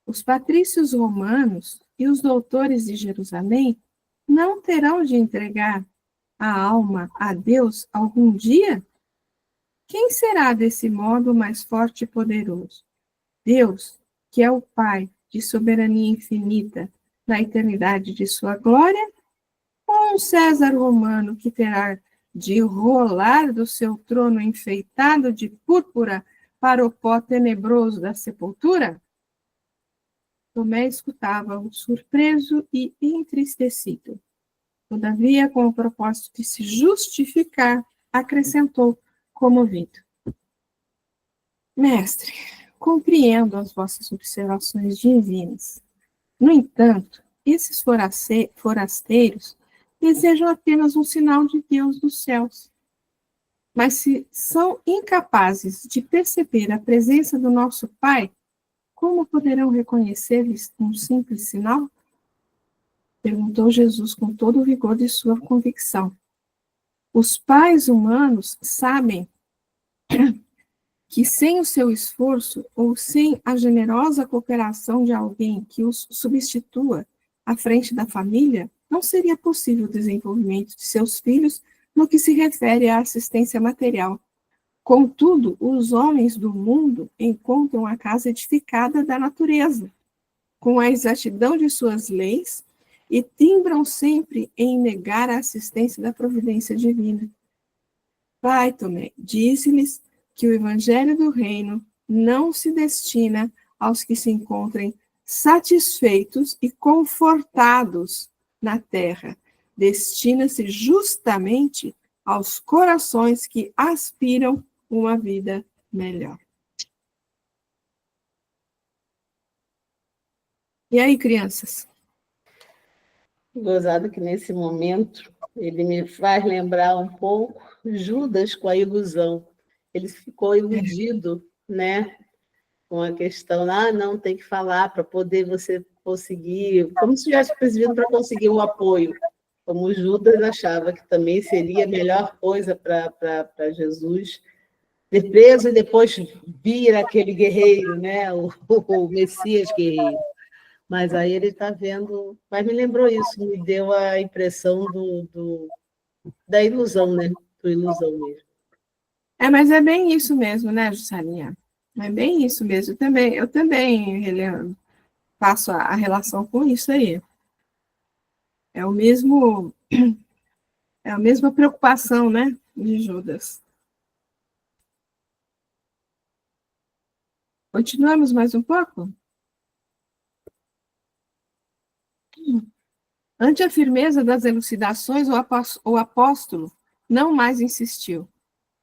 Os patrícios romanos e os doutores de Jerusalém não terão de entregar a alma a Deus algum dia? Quem será desse modo mais forte e poderoso? Deus, que é o Pai de soberania infinita na eternidade de sua glória? Ou um César romano que terá de rolar do seu trono enfeitado de púrpura para o pó tenebroso da sepultura? Tomé escutava-o surpreso e entristecido. Todavia, com o propósito de se justificar, acrescentou, comovido. Mestre, compreendo as vossas observações divinas. No entanto, esses forasteiros desejam apenas um sinal de Deus dos céus. Mas se são incapazes de perceber a presença do nosso Pai, como poderão reconhecer-lhes um simples sinal? Perguntou Jesus com todo o vigor de sua convicção. Os pais humanos sabem que sem o seu esforço ou sem a generosa cooperação de alguém que os substitua à frente da família, não seria possível o desenvolvimento de seus filhos no que se refere à assistência material. Contudo, os homens do mundo encontram a casa edificada da natureza, com a exatidão de suas leis, e timbram sempre em negar a assistência da providência divina. Pai Tomé, diz-lhes que o evangelho do reino não se destina aos que se encontrem satisfeitos e confortados na terra, destina-se justamente aos corações que aspiram uma vida melhor. E aí, crianças? Gozado que nesse momento ele me faz lembrar um pouco Judas com a ilusão. Ele ficou iludido, né? Com a questão, não, tem que falar para poder você conseguir, como se tivesse percebido para conseguir o apoio. Como Judas achava que também seria a melhor coisa para Jesus ser preso e depois vir aquele guerreiro, né? O Messias guerreiro. Mas aí ele está vendo... Mas me lembrou isso, me deu a impressão da ilusão, né? Do ilusão mesmo. Mas é bem isso mesmo, né, Jussalinha? É bem isso mesmo. Eu também faço a relação com isso aí. É a mesma preocupação, né, de Judas. Continuamos mais um pouco? Ante a firmeza das elucidações, o apóstolo não mais insistiu.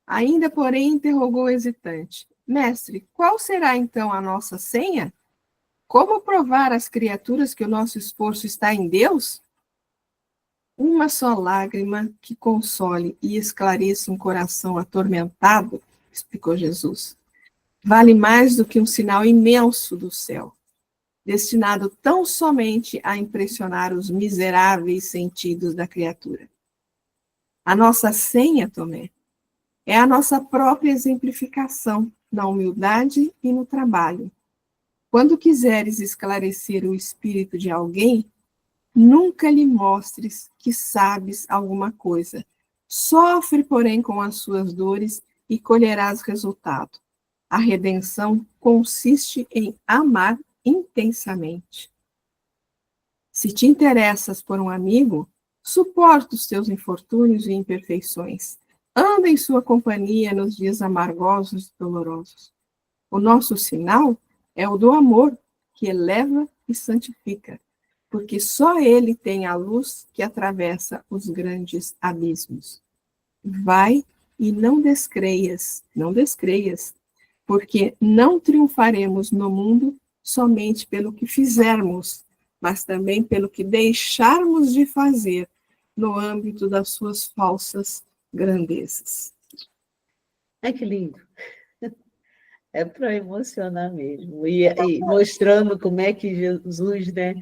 Ainda, porém, interrogou hesitante. Mestre, qual será então a nossa senha? Como provar às criaturas que o nosso esforço está em Deus? Uma só lágrima que console e esclareça um coração atormentado explicou Jesus. Vale mais do que um sinal imenso do céu, destinado tão somente a impressionar os miseráveis sentidos da criatura. A nossa senha, Tomé, é a nossa própria exemplificação na humildade e no trabalho. Quando quiseres esclarecer o espírito de alguém, nunca lhe mostres que sabes alguma coisa. Sofre, porém, com as suas dores e colherás resultado. A redenção consiste em amar intensamente. Se te interessas por um amigo, suporta os teus infortúnios e imperfeições. Anda em sua companhia nos dias amargosos e dolorosos. O nosso sinal é o do amor, que eleva e santifica, porque só ele tem a luz que atravessa os grandes abismos. Vai e não descreias, porque não triunfaremos no mundo somente pelo que fizermos, mas também pelo que deixarmos de fazer no âmbito das suas falsas grandezas. Ai, que lindo! É para emocionar mesmo. E mostrando como é que Jesus, né,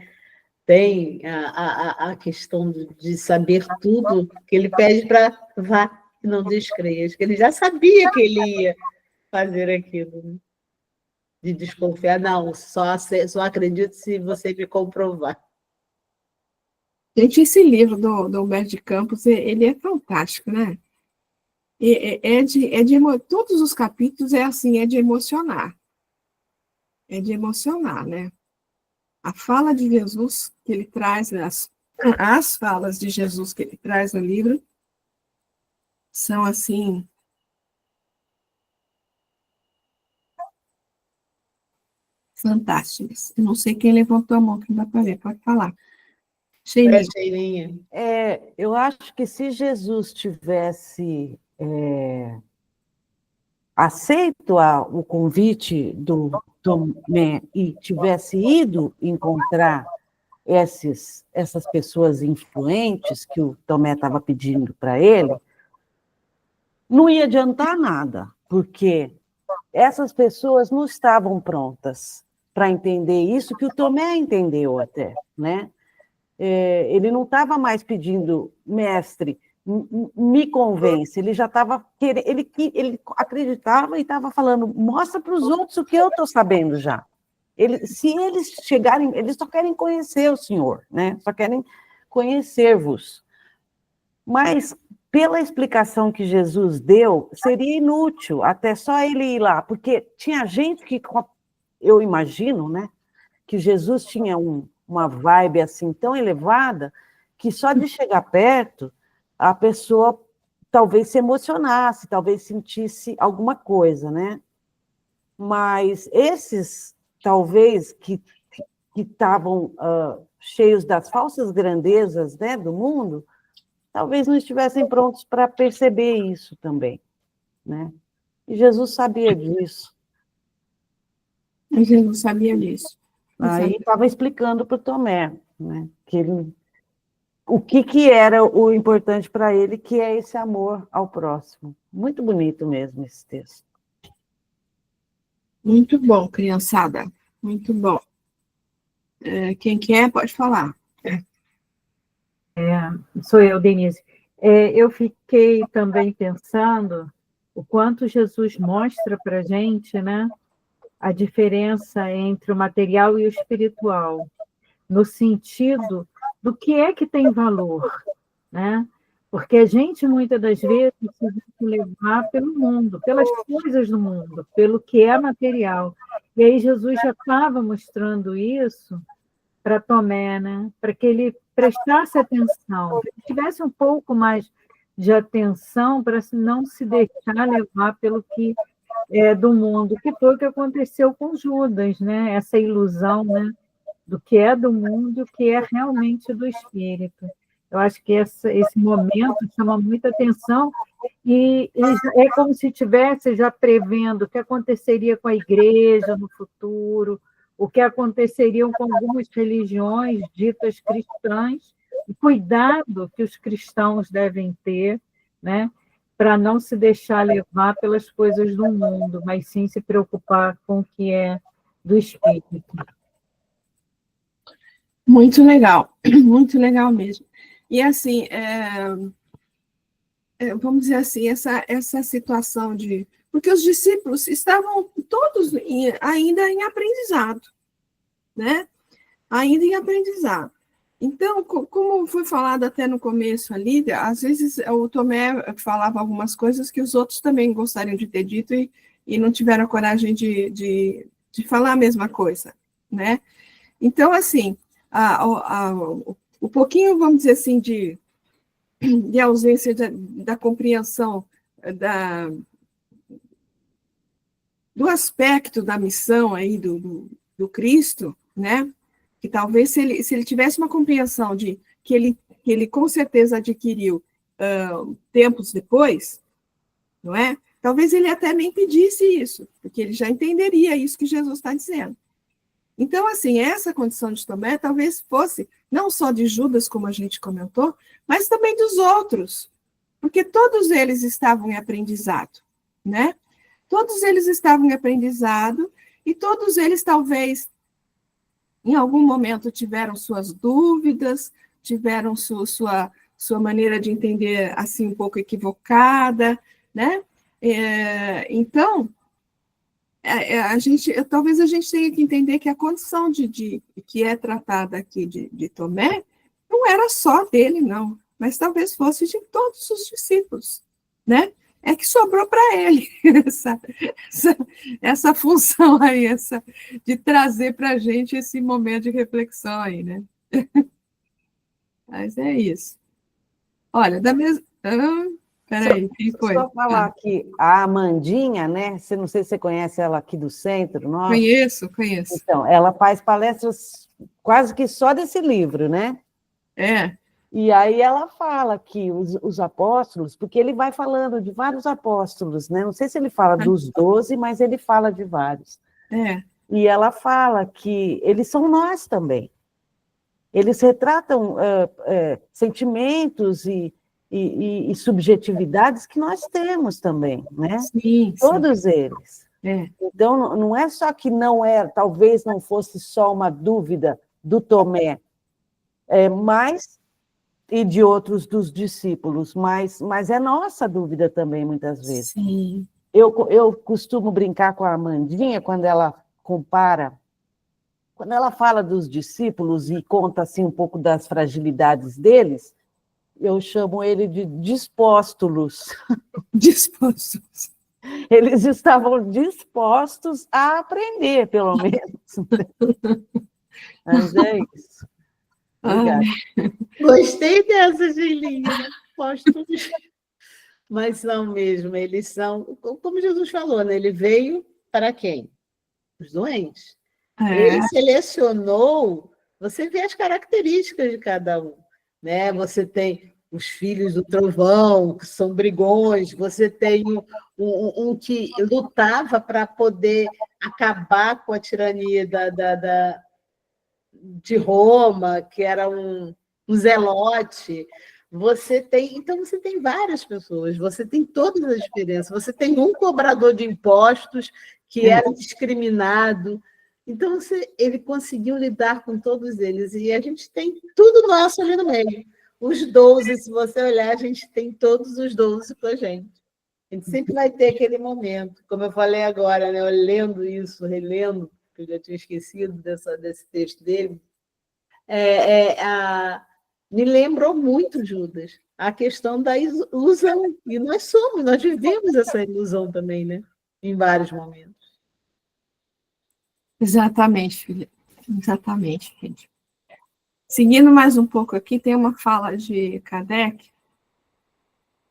tem a questão de saber tudo, que ele pede para vá e não descreias, que ele já sabia que ele ia fazer aquilo, né? De desconfiar, não, só acredito se você me comprovar. Gente, esse livro do Humberto de Campos, ele é fantástico, né? Todos os capítulos é assim, é de emocionar. É de emocionar, né? A fala de Jesus que ele traz, as falas de Jesus que ele traz no livro são assim fantásticas. Eu não sei quem levantou a mão, que não dá para ver, pode falar. Cheirinha. Eu acho que se Jesus tivesse aceito o convite do Tomé e tivesse ido encontrar essas pessoas influentes que o Tomé estava pedindo para ele, não ia adiantar nada, porque essas pessoas não estavam prontas para entender isso que o Tomé entendeu até, né? Ele não estava mais pedindo, mestre, me convence, ele já estava querendo, ele acreditava e estava falando, mostra para os outros o que eu estou sabendo já. Se eles chegarem, eles só querem conhecer o Senhor, né? Só querem conhecer-vos. Mas, pela explicação que Jesus deu, seria inútil até só ele ir lá, porque tinha gente que, eu imagino, né, que Jesus tinha uma vibe assim tão elevada que só de chegar perto a pessoa talvez se emocionasse, talvez sentisse alguma coisa, né? Mas esses, talvez, que estavam cheios das falsas grandezas, né, do mundo, talvez não estivessem prontos para perceber isso também, né? E Jesus sabia disso. Jesus sabia disso. Aí estava explicando para o Tomé, né, o que era o importante para ele, que é esse amor ao próximo. Muito bonito mesmo esse texto. Muito bom, criançada. Muito bom. Quem quer, pode falar. Sou eu, Denise. Eu fiquei também pensando o quanto Jesus mostra para a gente, né, a diferença entre o material e o espiritual, no sentido do que é que tem valor, né? Porque a gente, muitas das vezes, se deixa levar pelo mundo, pelas coisas do mundo, pelo que é material. E aí Jesus já estava mostrando isso para Tomé, né? Para que ele prestasse atenção, que ele tivesse um pouco mais de atenção para não se deixar levar pelo que é do mundo, que foi o que aconteceu com Judas, né? Essa ilusão, né, do que é do mundo e o que é realmente do espírito. Eu acho que esse momento chama muita atenção e é como se estivesse já prevendo o que aconteceria com a igreja no futuro, o que aconteceria com algumas religiões ditas cristãs, o cuidado que os cristãos devem ter, né, para não se deixar levar pelas coisas do mundo, mas sim se preocupar com o que é do espírito. Muito legal, muito legal mesmo. E assim, vamos dizer assim, essa situação de... Porque os discípulos estavam todos ainda em aprendizado, né? Ainda em aprendizado. Então, como foi falado até no começo ali, às vezes o Tomé falava algumas coisas que os outros também gostariam de ter dito e não tiveram a coragem de falar a mesma coisa, né? Então, assim, o pouquinho, vamos dizer assim, de ausência da compreensão do aspecto da missão aí do Cristo, né? Que talvez se ele tivesse uma compreensão de que ele com certeza adquiriu tempos depois, não é? Talvez ele até nem pedisse isso, porque ele já entenderia isso que Jesus está dizendo. Então, assim, essa condição de Tomé talvez fosse não só de Judas, como a gente comentou, mas também dos outros, porque todos eles estavam em aprendizado, né? Todos eles estavam em aprendizado e todos eles talvez em algum momento tiveram suas dúvidas, tiveram sua maneira de entender assim um pouco equivocada, né? Então, talvez a gente tenha que entender que a condição que é tratada aqui de Tomé não era só dele, não, mas talvez fosse de todos os discípulos, né? É que sobrou para ele essa função aí, de trazer para a gente esse momento de reflexão aí, né? Mas é isso. Olha, da mesma... Peraí, quem foi? Só falar que a Amandinha, né? Não sei se você conhece ela aqui do centro, nossa. Conheço. Então, ela faz palestras quase que só desse livro, né? E aí ela fala que os apóstolos, porque ele vai falando de vários apóstolos, né? Não sei se ele fala dos 12, mas ele fala de vários. E ela fala que eles são nós também. Eles retratam sentimentos e subjetividades que nós temos também, né? Sim. Todos eles. Então, não é só que talvez não fosse só uma dúvida do Tomé, mas e de outros dos discípulos, mas é nossa dúvida também, muitas vezes. Sim. Eu costumo brincar com a Amandinha, quando ela fala dos discípulos e conta assim, um pouco das fragilidades deles, eu chamo ele de dispóstulos. Dispostos. Eles estavam dispostos a aprender, pelo menos. Mas é isso. Obrigada. Gostei dessa, Gilinha. Apóstolos. Mas são mesmo, eles são, como Jesus falou, né? Ele veio para quem? Os doentes. Ele selecionou, você vê as características de cada um, né? Você tem os filhos do trovão, que são brigões, você tem um que lutava para poder acabar com a tirania de Roma, que era um zelote. Então você tem várias pessoas, você tem todas as diferenças, você tem um cobrador de impostos que era discriminado. Então, ele conseguiu lidar com todos eles, e a gente tem tudo nosso ali no meio. Os 12, se você olhar, a gente tem todos os 12 com a gente. A gente sempre vai ter aquele momento, como eu falei agora, né? Eu lendo isso, relendo, que eu já tinha esquecido desse texto dele, me lembrou muito, Judas, a questão da ilusão. E nós vivemos essa ilusão também, né? Em vários momentos. Exatamente, filha. Exatamente, filha. Seguindo mais um pouco aqui, tem uma fala de Kardec.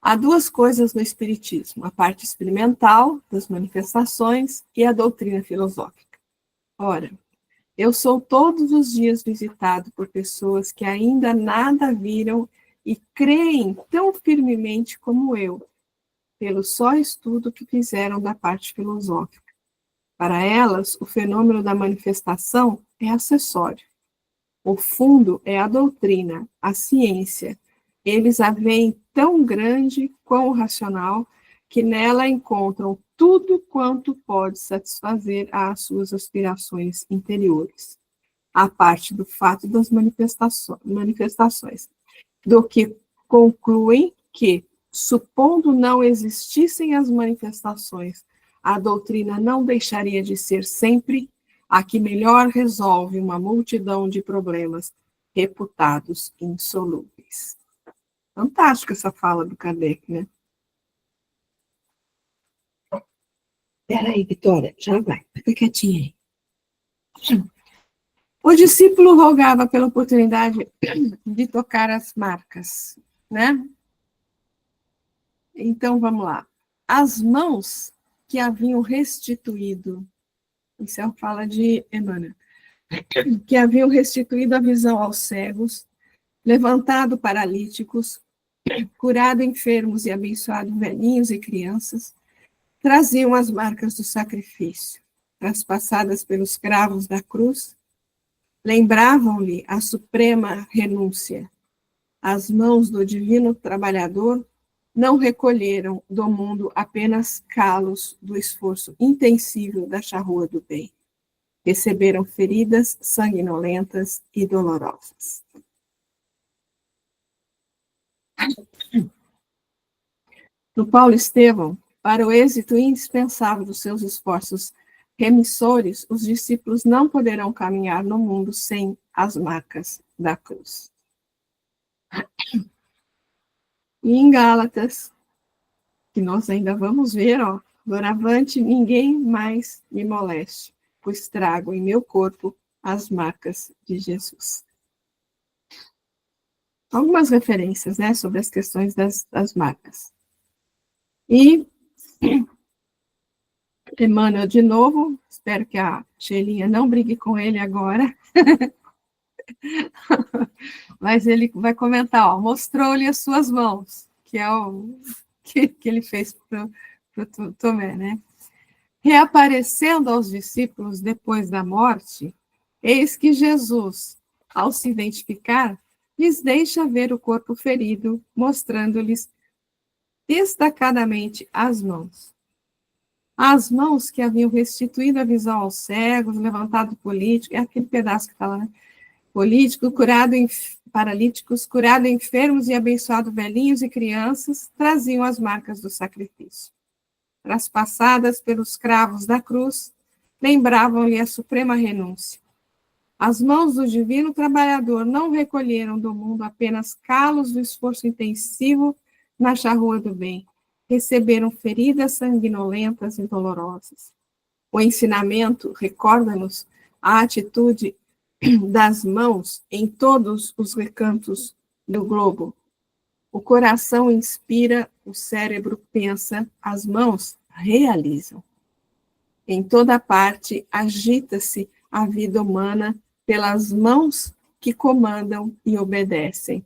Há duas coisas no Espiritismo, a parte experimental das manifestações e a doutrina filosófica. Ora, eu sou todos os dias visitado por pessoas que ainda nada viram e creem tão firmemente como eu, pelo só estudo que fizeram da parte filosófica. Para elas, o fenômeno da manifestação é acessório. O fundo é a doutrina, a ciência, Eles a veem tão grande quão racional, que nela encontram tudo quanto pode satisfazer às suas aspirações interiores, a parte do fato das manifestações, do que concluem que, supondo não existissem as manifestações, a doutrina não deixaria de ser sempre a que melhor resolve uma multidão de problemas reputados insolúveis. Fantástica essa fala do Kardec, né? Peraí, Vitória, já vai, fica quietinha aí. O discípulo rogava pela oportunidade de tocar as marcas, né? Então, vamos lá. As mãos que haviam restituído, isso é uma fala de Emmanuel, que haviam restituído a visão aos cegos, levantado paralíticos, curado enfermos e abençoado velhinhos e crianças, traziam as marcas do sacrifício, traspassadas pelos cravos da cruz, lembravam-lhe a suprema renúncia. As mãos do divino trabalhador não recolheram do mundo apenas calos do esforço intensivo da charrua do bem. Receberam feridas sanguinolentas e dolorosas. No Paulo Estevão, para o êxito indispensável dos seus esforços remissores, os discípulos não poderão caminhar no mundo sem as marcas da cruz. E em Gálatas, que nós ainda vamos ver, ó, doravante ninguém mais me moleste, pois trago em meu corpo as marcas de Jesus. Algumas referências, né, sobre as questões das marcas. E Emmanuel de novo, espero que a Sheilinha não brigue com ele agora, mas ele vai comentar, ó, mostrou-lhe as suas mãos, que é o que ele fez para o Tomé, né? Reaparecendo aos discípulos depois da morte, eis que Jesus, ao se identificar, lhes deixa ver o corpo ferido, mostrando-lhes destacadamente as mãos. As mãos que haviam restituído a visão aos cegos, levantado político, é aquele pedaço que fala, né? Político, paralíticos, curado enfermos e abençoado velhinhos e crianças, traziam as marcas do sacrifício. Traspassadas pelos cravos da cruz, lembravam-lhe a suprema renúncia. As mãos do divino trabalhador não recolheram do mundo apenas calos do esforço intensivo na charrua do bem, receberam feridas sanguinolentas e dolorosas. O ensinamento recorda-nos a atitude das mãos em todos os recantos do globo. O coração inspira, o cérebro pensa, as mãos realizam. Em toda parte agita-se a vida humana pelas mãos que comandam e obedecem.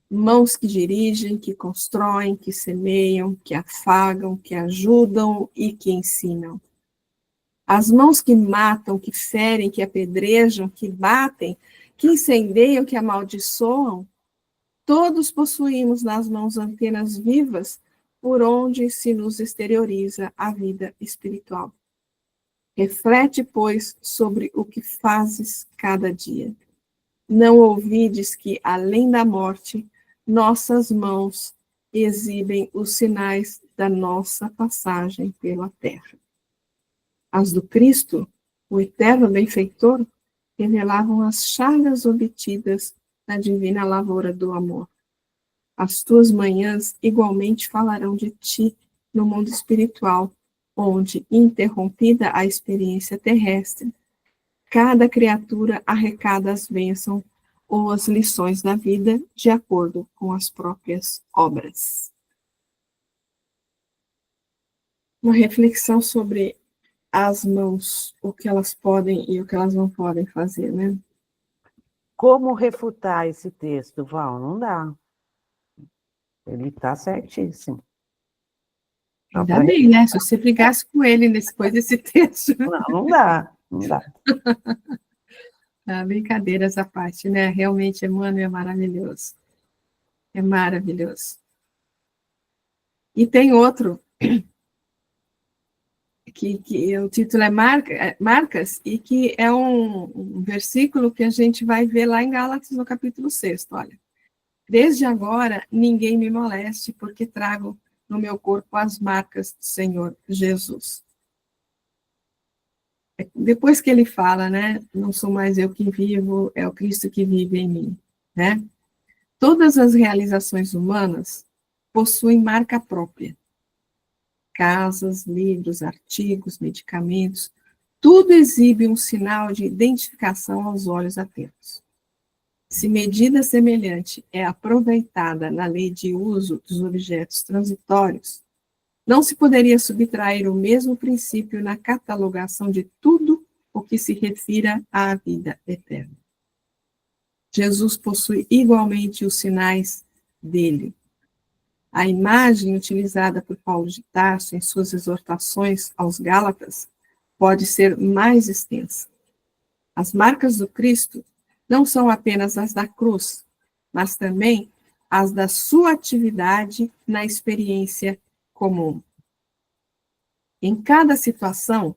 Mãos que dirigem, que constroem, que semeiam, que afagam, que ajudam e que ensinam. As mãos que matam, que ferem, que apedrejam, que batem, que incendeiam, que amaldiçoam, todos possuímos nas mãos antenas vivas por onde se nos exterioriza a vida espiritual. Reflete, pois, sobre o que fazes cada dia. Não ouvides que, além da morte, nossas mãos exibem os sinais da nossa passagem pela terra. As do Cristo, o eterno benfeitor, revelavam as chagas obtidas na divina lavoura do amor. As tuas manhãs igualmente falarão de ti no mundo espiritual, onde, interrompida a experiência terrestre, cada criatura arrecada as bênçãos ou as lições da vida de acordo com as próprias obras. Uma reflexão sobre as mãos, o que elas podem e o que elas não podem fazer, né? Como refutar esse texto, Val? Não dá. Ele está certíssimo. Ainda bem, né? Se você brigasse com ele depois desse texto. Não dá, não dá. Ah, brincadeiras à parte, né? Realmente, Emmanuel é maravilhoso. É maravilhoso. E tem outro, que o título é Marcas, e que é um versículo que a gente vai ver lá em Gálatas, no capítulo 6, olha. Desde agora, ninguém me moleste, porque trago no meu corpo as marcas do Senhor Jesus. Depois que ele fala, né, não sou mais eu que vivo, é o Cristo que vive em mim, né? Todas as realizações humanas possuem marca própria. Casas, livros, artigos, medicamentos, tudo exibe um sinal de identificação aos olhos atentos. Se medida semelhante é aproveitada na lei de uso dos objetos transitórios, não se poderia subtrair o mesmo princípio na catalogação de tudo o que se refira à vida eterna. Jesus possui igualmente os sinais dele. A imagem utilizada por Paulo de Tarso em suas exortações aos Gálatas pode ser mais extensa. As marcas do Cristo não são apenas as da cruz, mas também as da sua atividade na experiência comum. Em cada situação,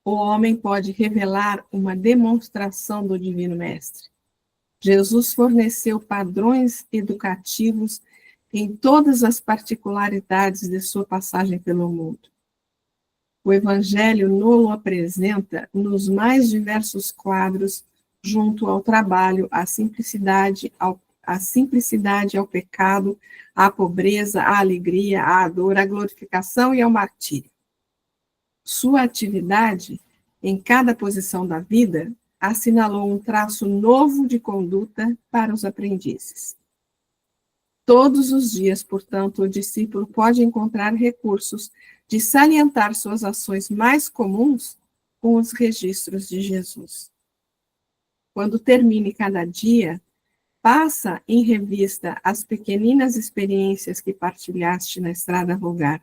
o homem pode revelar uma demonstração do Divino Mestre. Jesus forneceu padrões educativos em todas as particularidades de sua passagem pelo mundo. O Evangelho nos apresenta nos mais diversos quadros, junto ao trabalho, à simplicidade ao pecado, à pobreza, à alegria, à dor, à glorificação e ao martírio. Sua atividade, em cada posição da vida, assinalou um traço novo de conduta para os aprendizes. Todos os dias, portanto, o discípulo pode encontrar recursos de salientar suas ações mais comuns com os registros de Jesus. Quando termine cada dia, passa em revista as pequeninas experiências que partilhaste na estrada vulgar.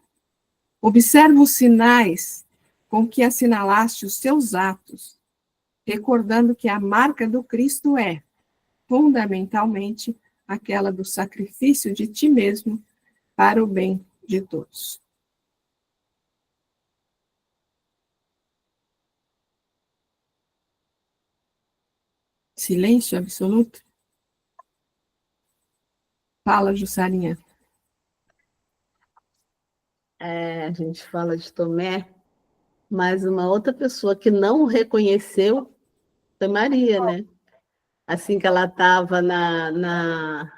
Observa os sinais com que assinalaste os seus atos, recordando que a marca do Cristo é, fundamentalmente, aquela do sacrifício de ti mesmo para o bem de todos. Silêncio absoluto. Fala, Jussarinha. A gente fala de Tomé, mas uma outra pessoa que não reconheceu foi Maria, né? Assim que ela estava na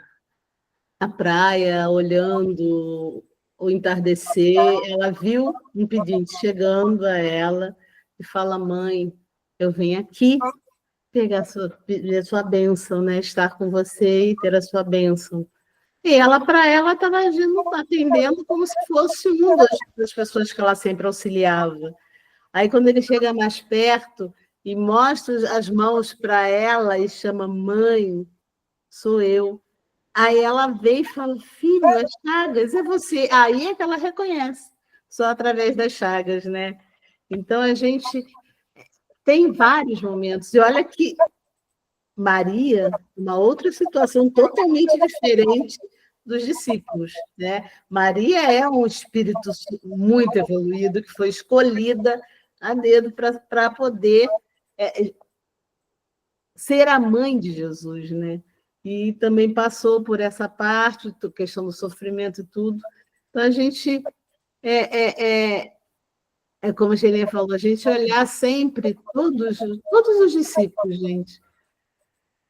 praia, olhando o entardecer, ela viu um pedinte chegando a ela e fala: mãe, eu venho aqui pegar pedir a sua bênção, né? Estar com você e ter a sua bênção. E ela, para ela, estava agindo, atendendo como se fosse uma das pessoas que ela sempre auxiliava. Aí, quando ele chega mais perto e mostra as mãos para ela e chama mãe, sou eu. Aí ela vem e fala: filho, as chagas, é você. Aí é que ela reconhece, só através das chagas, né? Então, a gente tem vários momentos. E olha que Maria, uma outra situação totalmente diferente dos discípulos, né? Maria é um espírito muito evoluído, que foi escolhida a dedo para poder ser a mãe de Jesus, né? E também passou por essa parte, questão do sofrimento e tudo. Então, a gente, como a Genia falou, a gente olhar sempre todos os discípulos, gente,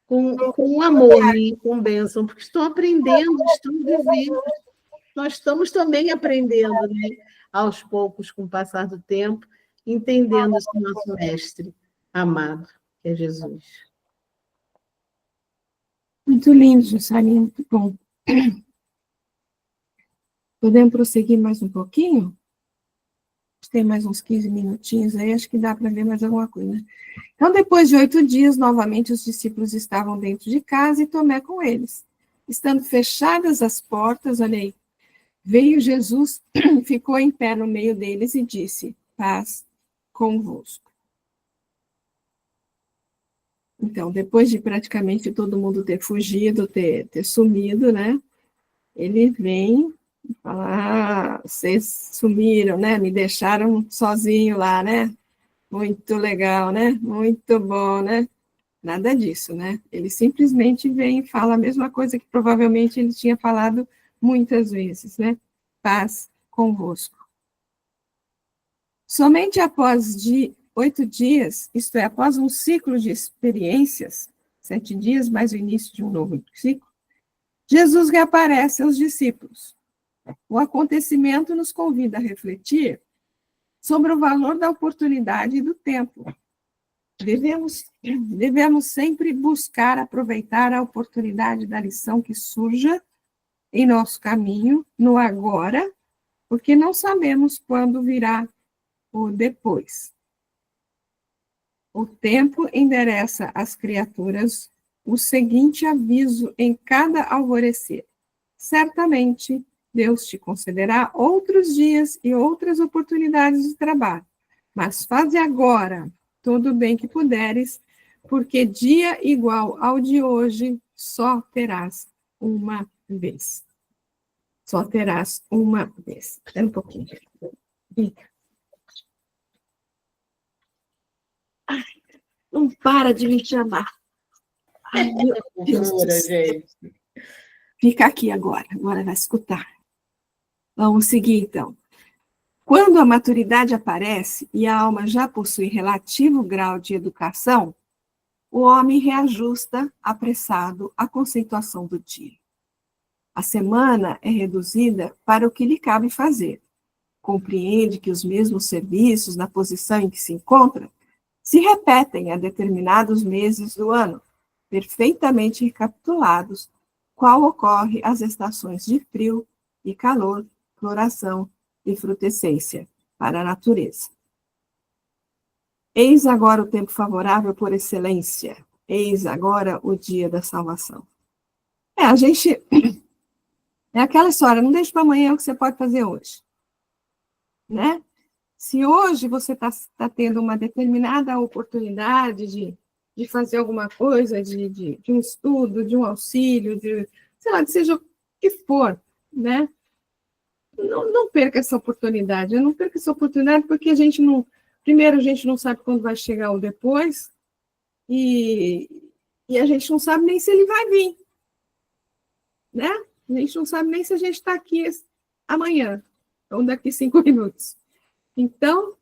com amor e com bênção, porque estão aprendendo, estão vivendo. Nós estamos também aprendendo, né? Aos poucos, com o passar do tempo, entendendo esse nosso mestre amado, que é Jesus. Muito lindo, Jussarinha, muito bom. Podemos prosseguir mais um pouquinho? Tem mais uns 15 minutinhos aí, acho que dá para ver mais alguma coisa. Então, depois de 8 dias, novamente os discípulos estavam dentro de casa e Tomé com eles. Estando fechadas as portas, olha aí, veio Jesus, ficou em pé no meio deles e disse: paz convosco. Então, depois de praticamente todo mundo ter fugido, ter sumido, né? ele vem e fala, vocês sumiram, né? Me deixaram sozinho lá, né? Muito legal, né? Muito bom, né? Nada disso, né? Ele simplesmente vem e fala a mesma coisa que provavelmente ele tinha falado muitas vezes, né? Paz convosco. Somente após 8 dias, isto é, após um ciclo de experiências, 7 dias mais o início de um novo ciclo, Jesus reaparece aos discípulos. O acontecimento nos convida a refletir sobre o valor da oportunidade e do tempo. Devemos sempre buscar aproveitar a oportunidade da lição que surja em nosso caminho, no agora, porque não sabemos quando virá o depois. O tempo endereça às criaturas o seguinte aviso em cada alvorecer: certamente Deus te concederá outros dias e outras oportunidades de trabalho, mas faze agora todo o bem que puderes, porque dia igual ao de hoje só terás uma vez. Só terás uma vez. Espera um pouquinho. Ai, não para de me chamar. Ai, meu Deus do céu. Fica aqui agora vai escutar. Vamos seguir, então. Quando a maturidade aparece e a alma já possui relativo grau de educação, o homem reajusta, apressado, a conceituação do dia. A semana é reduzida para o que lhe cabe fazer. Compreende que os mesmos serviços, na posição em que se encontra, se repetem a determinados meses do ano, perfeitamente recapitulados, qual ocorre às estações de frio e calor, floração e frutescência para a natureza. Eis agora o tempo favorável por excelência. Eis agora o dia da salvação. A gente... É aquela história, não deixe para amanhã o que você pode fazer hoje. Né? Se hoje você está tendo uma determinada oportunidade de fazer alguma coisa, de um estudo, de um auxílio, sei lá, seja o que for, né? Não perca essa oportunidade. Eu não perca essa oportunidade porque primeiro, a gente não sabe quando vai chegar o depois, e a gente não sabe nem se ele vai vir, né? A gente não sabe nem se a gente está aqui amanhã, ou daqui 5 minutos. Então,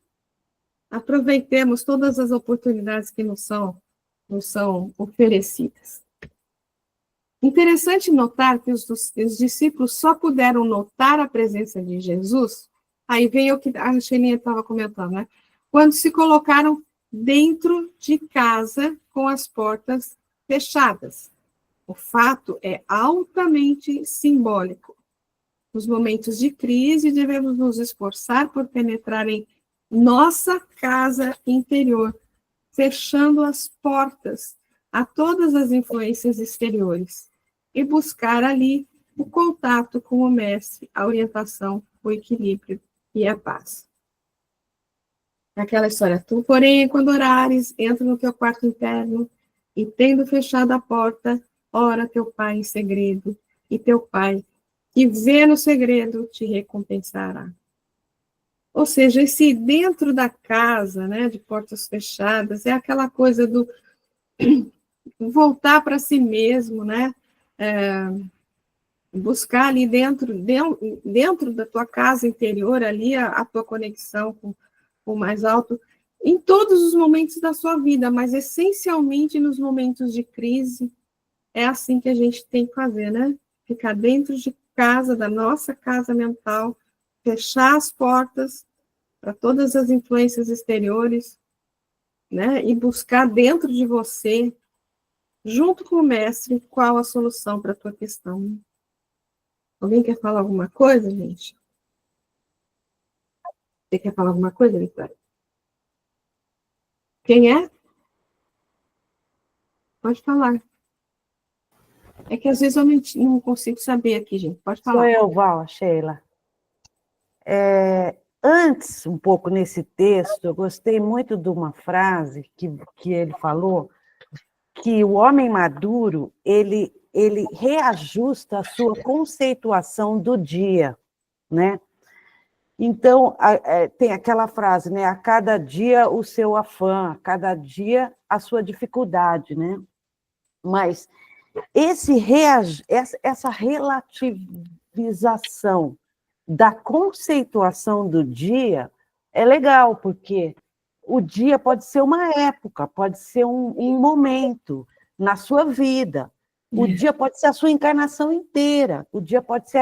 aproveitemos todas as oportunidades que nos são oferecidas. Interessante notar que os discípulos só puderam notar a presença de Jesus, aí vem o que a Xelinha estava comentando, né? Quando se colocaram dentro de casa com as portas fechadas. O fato é altamente simbólico. Nos momentos de crise, devemos nos esforçar por penetrar em nossa casa interior, fechando as portas a todas as influências exteriores e buscar ali o contato com o mestre, a orientação, o equilíbrio e a paz. Aquela história, tu, porém, quando orares, entra no teu quarto interno e, tendo fechado a porta, ora teu pai em segredo, e teu pai, que vê no segredo, te recompensará. Ou seja, esse dentro da casa, né, de portas fechadas, é aquela coisa do voltar para si mesmo, né, buscar ali dentro da tua casa interior, ali a tua conexão com o mais alto, em todos os momentos da sua vida, mas essencialmente nos momentos de crise, é assim que a gente tem que fazer, né? Ficar dentro de casa, da nossa casa mental, fechar as portas para todas as influências exteriores, né? E buscar dentro de você, junto com o mestre, qual a solução para a tua questão. Alguém quer falar alguma coisa, gente? Você quer falar alguma coisa, Vitória? Quem é? Pode falar. É que às vezes eu não consigo saber aqui, gente. Pode falar. Sou eu, Val, Sheila. Antes, um pouco nesse texto, eu gostei muito de uma frase que ele falou, que o homem maduro, ele ele reajusta a sua conceituação do dia, né? Então, tem aquela frase, né? A cada dia o seu afã, a cada dia a sua dificuldade, né? Mas essa relativização da conceituação do dia é legal, porque o dia pode ser uma época, pode ser um momento na sua vida. O dia pode ser a sua encarnação inteira. O dia pode ser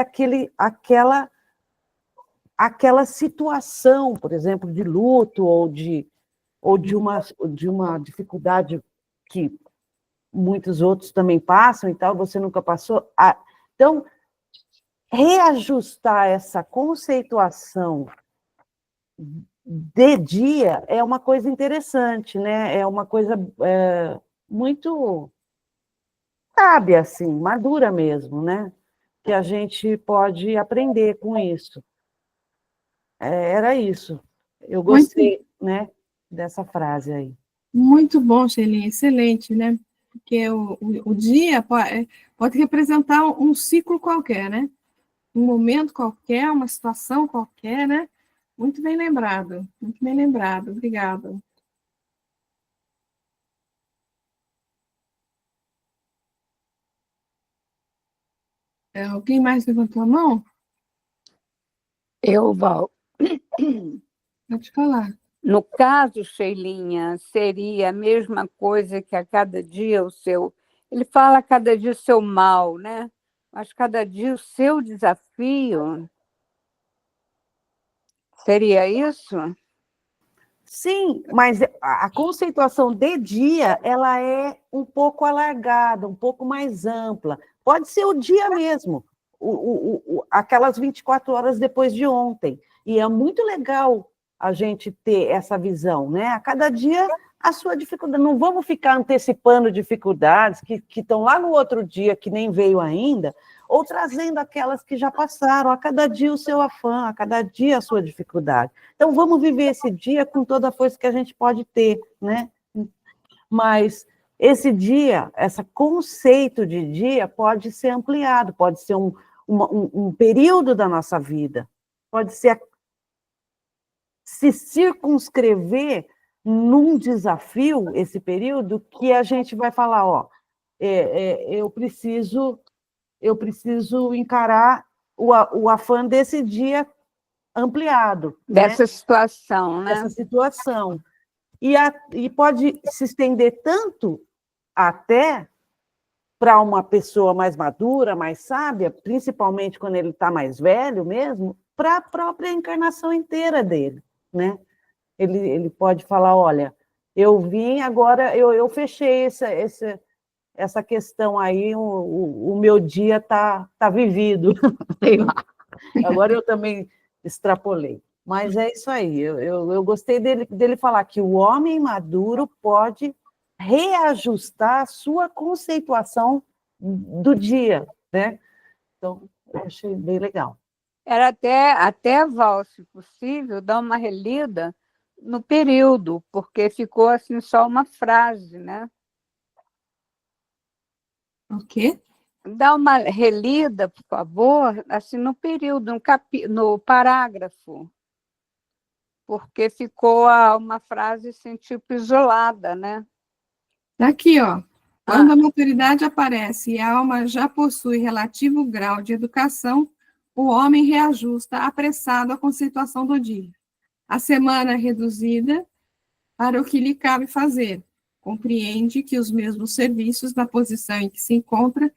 aquela situação, por exemplo, de luto ou de uma dificuldade que muitos outros também passam e tal, você nunca passou. Então, reajustar essa conceituação de dia é uma coisa interessante, né? É uma coisa muito sábia, assim, madura mesmo, né? Que a gente pode aprender com isso. Era isso. Eu gostei, né, dessa frase aí. Muito bom, Sheilin, excelente, né? Porque o dia pode representar um ciclo qualquer, né? Um momento qualquer, uma situação qualquer, né? Muito bem lembrado, obrigada. Alguém mais levantou a mão? Eu, Val. Pode falar. No caso, Sheilinha, seria a mesma coisa que a cada dia o seu... Ele fala a cada dia o seu mal, né? Mas cada dia o seu desafio. Seria isso? Sim, mas a conceituação de dia, ela é um pouco alargada, um pouco mais ampla. Pode ser o dia mesmo, aquelas 24 horas depois de ontem. E é muito legal a gente ter essa visão, né? A cada dia a sua dificuldade. Não vamos ficar antecipando dificuldades que estão lá no outro dia, que nem veio ainda, ou trazendo aquelas que já passaram, a cada dia o seu afã, a cada dia a sua dificuldade. Então, vamos viver esse dia com toda a força que a gente pode ter, né? Mas esse dia, esse conceito de dia pode ser ampliado, pode ser um período da nossa vida, pode ser se circunscrever num desafio, esse período, que a gente vai falar, ó, eu preciso encarar o afã desse dia ampliado. Dessa, né, situação, né? Dessa situação. E pode se estender tanto até para uma pessoa mais madura, mais sábia, principalmente quando ele está mais velho mesmo, para a própria encarnação inteira dele, né? Ele pode falar, olha, eu vim, agora eu fechei essa questão aí, o meu dia tá vivido. Agora eu também extrapolei. Mas é isso aí, eu gostei dele falar que o homem maduro pode reajustar a sua conceituação do dia, né? Então, eu achei bem legal. Era até, Val, se possível, dar uma relida no período, porque ficou assim só uma frase, né? O quê? Dá uma relida, por favor, assim, no período, no parágrafo, porque ficou uma frase assim, tipo isolada, né? Aqui, ó. Quando a maturidade aparece e a alma já possui relativo grau de educação, o homem reajusta apressado a conceituação do dia. A semana é reduzida para o que lhe cabe fazer. Compreende que os mesmos serviços na posição em que se encontra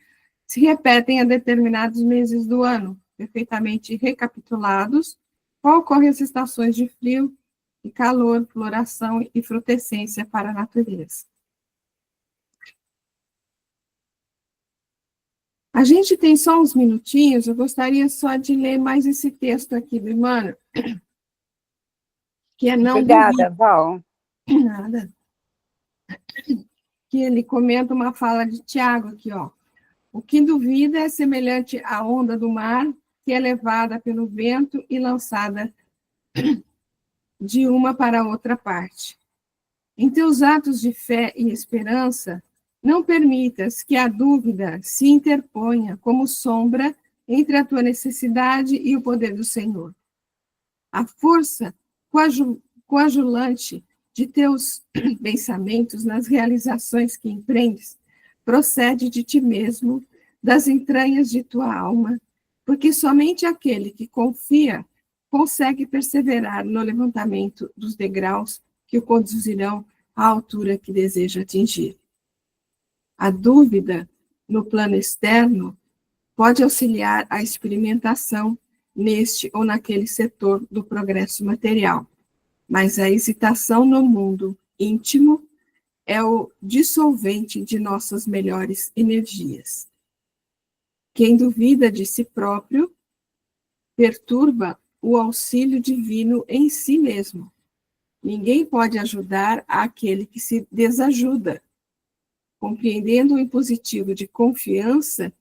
se repetem a determinados meses do ano, perfeitamente recapitulados, qual ocorrem as estações de frio e calor, floração e frutescência para a natureza. A gente tem só uns minutinhos, eu gostaria só de ler mais esse texto aqui do Emmanuel, que é não Obrigada, Val. Nada. Que ele comenta uma fala de Tiago aqui, ó. O que duvida é semelhante à onda do mar, que é levada pelo vento e lançada de uma para outra parte. Em teus atos de fé e esperança, Não permitas que a dúvida se interponha como sombra entre a tua necessidade e o poder do Senhor. A força coadjuvante de teus pensamentos nas realizações que empreendes procede de ti mesmo, das entranhas de tua alma, porque somente aquele que confia consegue perseverar no levantamento dos degraus que o conduzirão à altura que deseja atingir. A dúvida no plano externo pode auxiliar a experimentação neste ou naquele setor do progresso material, mas a hesitação no mundo íntimo é o dissolvente de nossas melhores energias. Quem duvida de si próprio perturba o auxílio divino em si mesmo. Ninguém pode ajudar aquele que se desajuda. Compreendendo o impositivo de confiança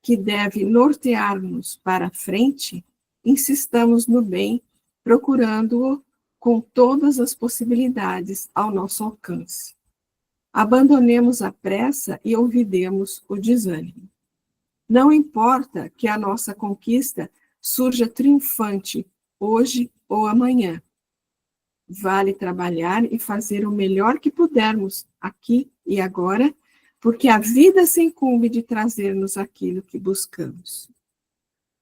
que deve nortear-nos para a frente, insistamos no bem, procurando-o com todas as possibilidades ao nosso alcance. Abandonemos a pressa e olvidemos o desânimo. Não importa que a nossa conquista surja triunfante hoje ou amanhã. Vale trabalhar e fazer o melhor que pudermos aqui e agora, porque a vida se incumbe de trazer-nos aquilo que buscamos.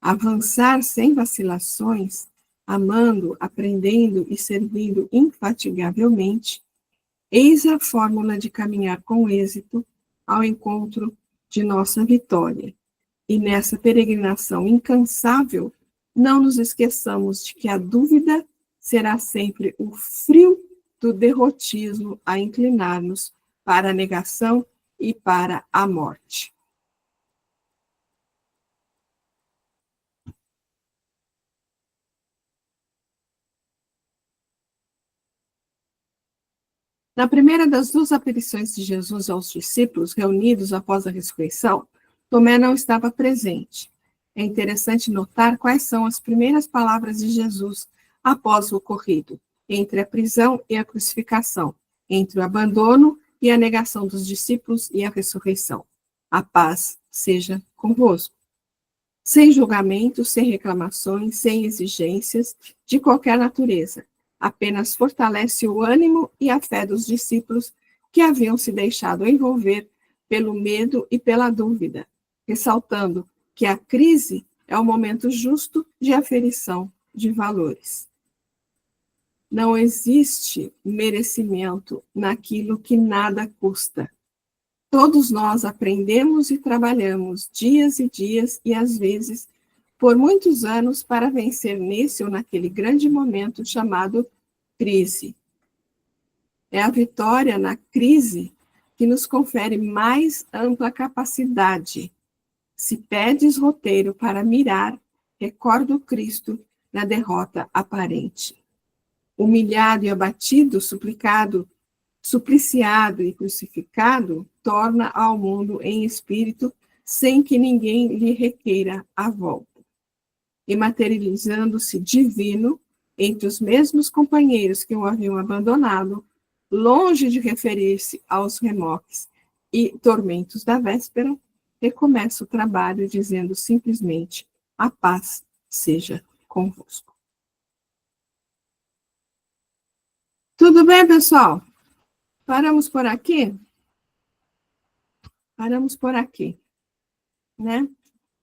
Avançar sem vacilações, amando, aprendendo e servindo infatigavelmente, eis a fórmula de caminhar com êxito ao encontro de nossa vitória. E nessa peregrinação incansável, não nos esqueçamos de que a dúvida será sempre o frio do derrotismo a inclinar-nos para a negação e para a morte. Na primeira das duas aparições de Jesus aos discípulos reunidos após a ressurreição, Tomé não estava presente. É interessante notar quais são as primeiras palavras de Jesus após o ocorrido, entre a prisão e a crucificação, entre o abandono e a negação dos discípulos e a ressurreição. A paz seja convosco. Sem julgamento, sem reclamações, sem exigências de qualquer natureza. Apenas fortalece o ânimo e a fé dos discípulos que haviam se deixado envolver pelo medo e pela dúvida, ressaltando que a crise é o momento justo de aferição de valores. Não existe merecimento naquilo que nada custa. Todos nós aprendemos e trabalhamos dias e dias e, às vezes, por muitos anos para vencer nesse ou naquele grande momento chamado crise. É a vitória na crise que nos confere mais ampla capacidade. Se pedes roteiro para mirar, recorda o Cristo na derrota aparente. Humilhado e abatido, supliciado e crucificado, torna ao mundo em espírito, sem que ninguém lhe requeira a volta. E materializando-se divino, entre os mesmos companheiros que o haviam abandonado, longe de referir-se aos remoques e tormentos da véspera, recomeça o trabalho dizendo simplesmente: a paz seja convosco. Tudo bem, pessoal? Paramos por aqui? Paramos por aqui, né?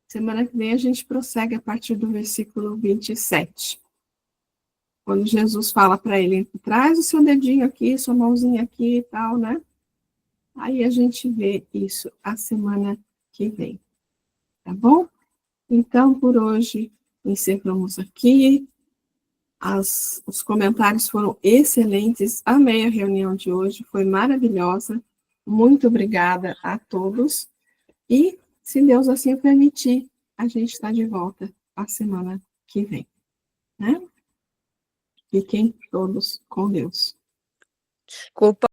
Semana que vem a gente prossegue a partir do versículo 27. Quando Jesus fala para ele, traz o seu dedinho aqui, sua mãozinha aqui e tal, né? Aí a gente vê isso a semana que vem, tá bom? Então, por hoje, encerramos aqui. Os comentários foram excelentes, amei a reunião de hoje, foi maravilhosa. Muito obrigada a todos. E, se Deus assim permitir, a gente está de volta a semana que vem, né? Fiquem todos com Deus. Desculpa.